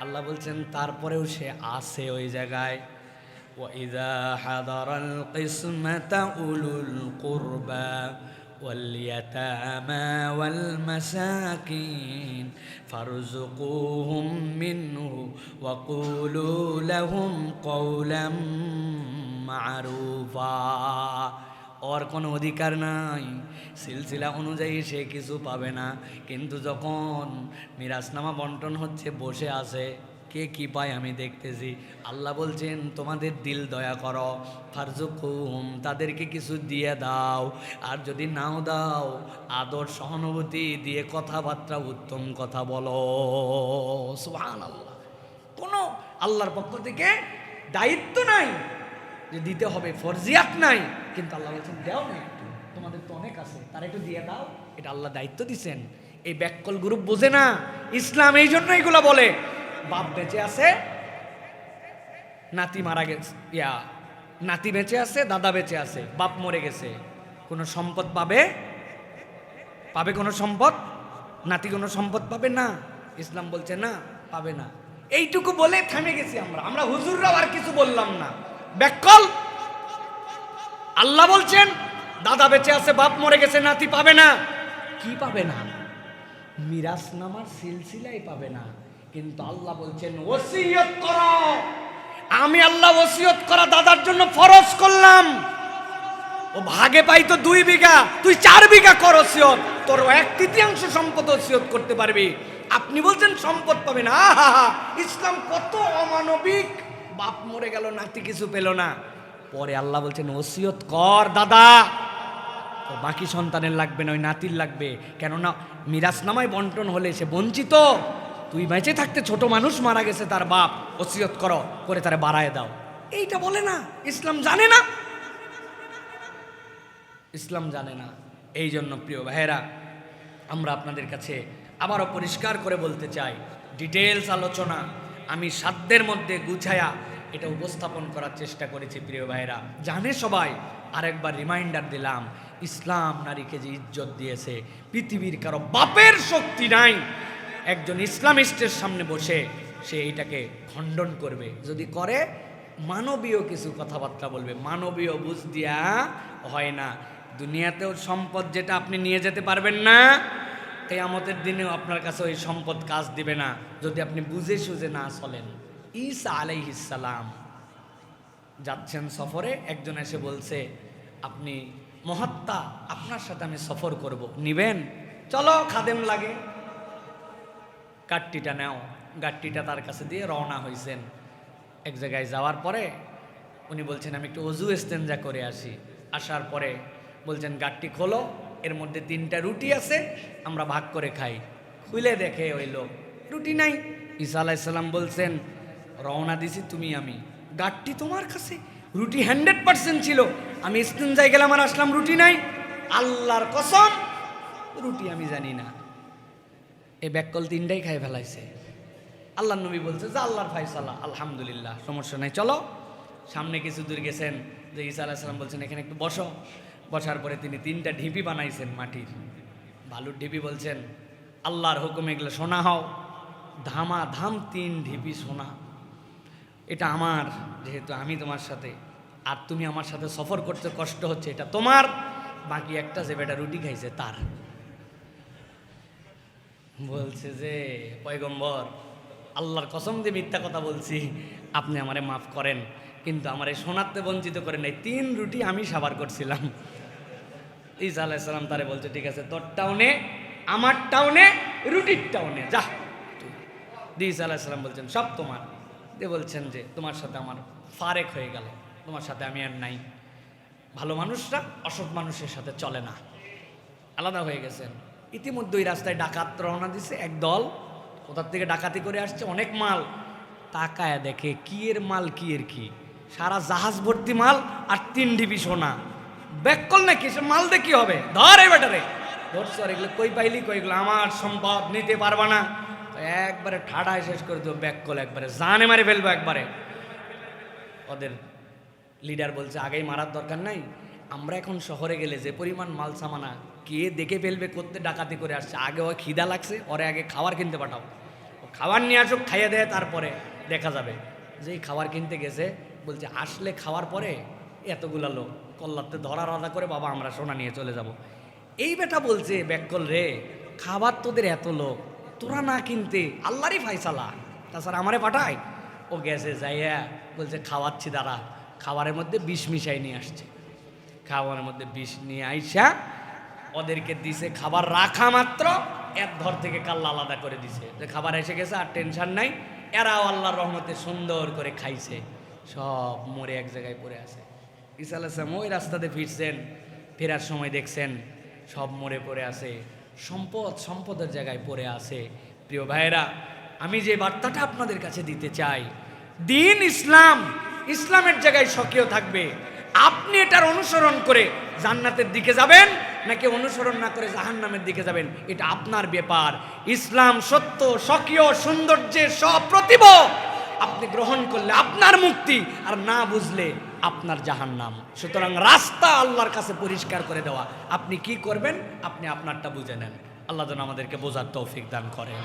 আল্লাহ বলছেন তারপরেও সে আছে ওই জায়গায়। ওয়াইযা হাদারাল কিসমাতা উলুল কুরবা ওয়াল ইয়াতামা ওয়াল মাসাকিন ফারযুকুহুম মিনহু ওয়া কুলু লাহুম কওলাম মা'রুফা। ওর কোনো অধিকার নাই, সিলসিলা অনুযায়ী সে কিছু পাবে না। কিন্তু যখন মিরাজনামা বন্টন হচ্ছে, বসে আছে, কে কি পায় আমি দেখতেছি। আল্লাহ বলছেন তোমাদের দিল দয়া করো, ফারজুকুহুম, তাদেরকে কিছু দিয়ে দাও। আর যদি নাও দাও, আদর সহানুভূতি দিয়ে কথাবার্তা উত্তম কথা বলো। সুবহানাল্লাহ। কোনো আল্লাহর পক্ষ থেকে দায়িত্ব নাই যে দিতে হবে, ফরজিয়াত নাই, কিন্তু আল্লাহ বলছেন দাও না, একটু তোমাদের তো অনেক আছে, তারা একটু দিয়ে দাও। এটা আল্লাহ দায়িত্ব দিচ্ছেন। এই ব্যাককল গ্রুপ বোঝে না ইসলাম, এই জন্য এগুলো বলে। বাপ বেঁচে আছে, নাতি মারা গেছে, নাতি বেঁচে আছে, দাদা বেঁচে আছে, বাপ মরে গেছে, কোনো সম্পদ পাবে? কোনো সম্পদ? নাতি কোনো সম্পদ পাবে না? ইসলাম বলছে না, পাবে না। এইটুকু বলে থেমে গেছি আমরা হুজুররাও আর কিছু বললাম না। ব্যাককল। আল্লাহ বলছেন দাদা বেঁচে আছে, বাপ মরে গেছে, নাতি পাবে না। কি পাবে না? মিরাসনামার সিলসিলাই পাবে না। কিন্তু আল্লাহ বলছেন ওসিয়ত করো। আমি আল্লাহ ওসিয়ত করা দাদার জন্য ফরজ করলাম। ও ভাগে পাই তো 2 বিঘা, তুই 4 বিঘা কর ওসিয়ত, তোর 1/3 সম্পদ ওসিয়ত করতে পারবি। আপনি বলছেন সম্পদ পাবে না। আহা, ইসলাম কত অমানবিক। বাপ মরে গেল, নাতি কিছু পেল না, পরে আল্লাহ বলছেন ওসিয়ত কর দাদা, বাকি সন্তানের লাগবে না, ওই নাতির লাগবে। কেননা মিরাসনামায় বন্টন হলে সে বঞ্চিত। তুই বেঁচে থাকতে ছোট মানুষ মারা গেছে, তার বাপ, ওসিয়ত করো, করে তারা বাড়ায় দাও। এইটা বলে না, ইসলাম জানে না, ইসলাম জানে না। এই জন্য প্রিয় ভাইয়েরা, আমরা আপনাদের কাছে আবারও পরিষ্কার করে বলতে চাই, ডিটেলস আলোচনা আমি সাধ্যের মধ্যে গুছায়া এটা উপস্থাপন করার চেষ্টা করেছি। প্রিয় ভাইয়েরা, জানে সবাই, আরেকবার রিমাইন্ডার দিলাম, ইসলাম নারীকে যে ইজ্জত দিয়েছে, পৃথিবীর কারো বাপের শক্তি নাই একজন ইসলামিস্টের সামনে বসে সে এইটাকে খণ্ডন করবে। যদি করে মানবীয় কিছু কথাবার্তা বলবে। মানবীয় বুঝ দিয়া হয় না। দুনিয়াতেও সম্পদ যেটা আপনি নিয়ে যেতে পারবেন না, কিয়ামতের দিনেও আপনার কাছে ওই সম্পদ কাজ দিবে না যদি আপনি বুঝে সুঝে না চলেন। ঈসা আলাইহিস সালাম যাচ্ছেন সফরে, একজন এসে বলছে, আপনি মহাত্মা, আপনার সাথে আমি সফর করব, নিবেন? চলো, খাদেম লাগে, গাট্টিটা নাও। গাট্টিটা তার কাছে দিয়ে রওনা হয়েছেন। এক জায়গায় যাওয়ার পরে উনি বলছেন, আমি একটু অজু ইস্তেঞ্জা করে আসি। আসার পরে বলছেন, গাট্টি খোলো, এর মধ্যে 3টা রুটি আছে, আমরা ভাগ করে খাই। খুলে দেখে ওই লোক, রুটি নাই। ঈসা আলাইহিস সালাম বলছেন, রওনা দিছি তুমি আমি, গাট্টি তোমার কাছে? রুটি 100% ছিল, আমি ইস্তেঞ্জায় গেলাম আর আসলাম রুটি নাই। আল্লাহর কসম, রুটি আমি জানি না। এই ব্যাককল 3টাই খাই ফেলাইছে। আল্লাহ নবী বলছে যে আল্লাহর ফায়সালা, আলহামদুলিল্লাহ, সমস্যা নাই, চলো। সামনে কিছু দূর গেছেন, যে ঈসা আলাইহিস সালাম বলছেন, এখানে একটু বসো। বসার পরে তিনি 3টা ঢিপি বানাইছেন, মাটির বালুর ঢিপি। বলছেন, আল্লাহর হুকুম এগুলো সোনা হও। ধামা ধাম 3 ঢিপি সোনা। এটা আমার, যেহেতু আমি তোমার সাথে, আর তুমি আমার সাথে সফর করতে কষ্ট হচ্ছে, এটা তোমার। বাকি একটা যে বেটা রুটি খাইছে তার। বলছে যে, পয়গম্বর, আল্লাহর কসম দিয়ে মিথ্যা কথা বলছি, আপনি আমারে মাফ করেন, কিন্তু আমার এই সোনাতে বঞ্চিত করেন নাই। 3 রুটি আমি সাবার করছিলাম। ঈসা আলাইহিস সালাম তারে বলছে, ঠিক আছে, তোরটাও নে, আমারটাও নে, রুটিরটাও নে, যা। ঈসা আলাইহিস সালাম বলছেন, সব তোমার। দিয়ে বলছেন যে, তোমার সাথে আমার ফারেক হয়ে গেল, তোমার সাথে আমি আর নাই। ভালো মানুষরা অসৎ মানুষের সাথে চলে না, আলাদা হয়ে গেছেন। ইতিমধ্যে ওই রাস্তায় ডাকাত রওনা দিছে, এক দল কোথার থেকে ডাকাতি করে আসছে, অনেক মাল। তাকায় দেখে কি এর মাল, কি এর কি, সারা জাহাজ ভর্তি মাল আর 3 ঢিপি সোনা। ব্যাককল নাকি, সে মাল দিয়ে কি হবে? ধর এই বেটারে, ধরছো। আর এগুলো কই পাইলি? কইগুলো আমার সম্পদ, নিতে পারবা না। একবারে ঠাডায় শেষ করে দেবো ব্যাককল, একবারে জানে মারে ফেলবো একবারে। ওদের লিডার বলছে, আগেই মারার দরকার নাই, আমরা এখন শহরে গেলে যে পরিমাণ মাল সামানা কে দেখে ফেলবে, করতে ডাকাতি করে আসছে, আগে ও খিদা লাগছে, ওরে আগে খাবার কিনতে পাঠাও, ও খাবার নিয়ে আসুক, খাইয়ে দেয়, তারপরে দেখা যাবে। যেই খাবার কিনতে গেছে, বলছে আসলে খাওয়ার পরে এতগুলা লোক কল্লাতে ধরার আদা করে, বাবা আমরা সোনা নিয়ে চলে যাব। এই বেটা বলছে, ব্যাককল রে, খাবার তোদের এত লোক, তোরা না কিনতে আল্লাহরই ফায়সালা, তাছাড়া আমারে পাঠায়। ও গেছে, যাইয়া বলছে খাওয়াচ্ছি দাঁড়া। খাবারের মধ্যে বিষ মিশাই নিয়ে আসছে। খাবারের মধ্যে বিষ নিয়ে আইসা ওদেরকে দিছে। খাবার রাখা মাত্র এক ধর থেকে কাল্লা আলাদা করে দিছে, যে খাবার এসে গেছে, আর টেনশন নাই। এরাও আল্লাহর রহমতে সুন্দর করে খাইছে, সব মরে এক জায়গায় পড়ে আছে। ঈসা আলাইহিস সালাম ওই রাস্তাতে ফিরছেন, ফেরার সময় দেখছেন সব মরে পড়ে আছে, সম্পদ সম্পদের জায়গায় পড়ে আছে। প্রিয় ভাইয়েরা, আমি যে বার্তাটা আপনাদের কাছে দিতে চাই, দিন ইসলাম, ইসলামের জায়গায় স্বকীয় থাকবে। আপনি এটার অনুসরণ করে জান্নাতের দিকে যাবেন, নাকি অনুসরণ না করে জাহান্নামের দিকে যাবেন, এটা আপনার ব্যাপার। ইসলাম সত্য, স্বকীয়, সৌন্দর্যের সপ্রতিভ। আপনি গ্রহণ করলে আপনার মুক্তি, আর না বুঝলে আপনার জাহান্নাম। সুতরাং রাস্তা আল্লাহর কাছে পরিষ্কার করে দেওয়া। আপনি কি করবেন, আপনি আপনারটা বুঝে নেন। আল্লাহ যেন আমাদেরকে বোঝার তৌফিক দান করেন।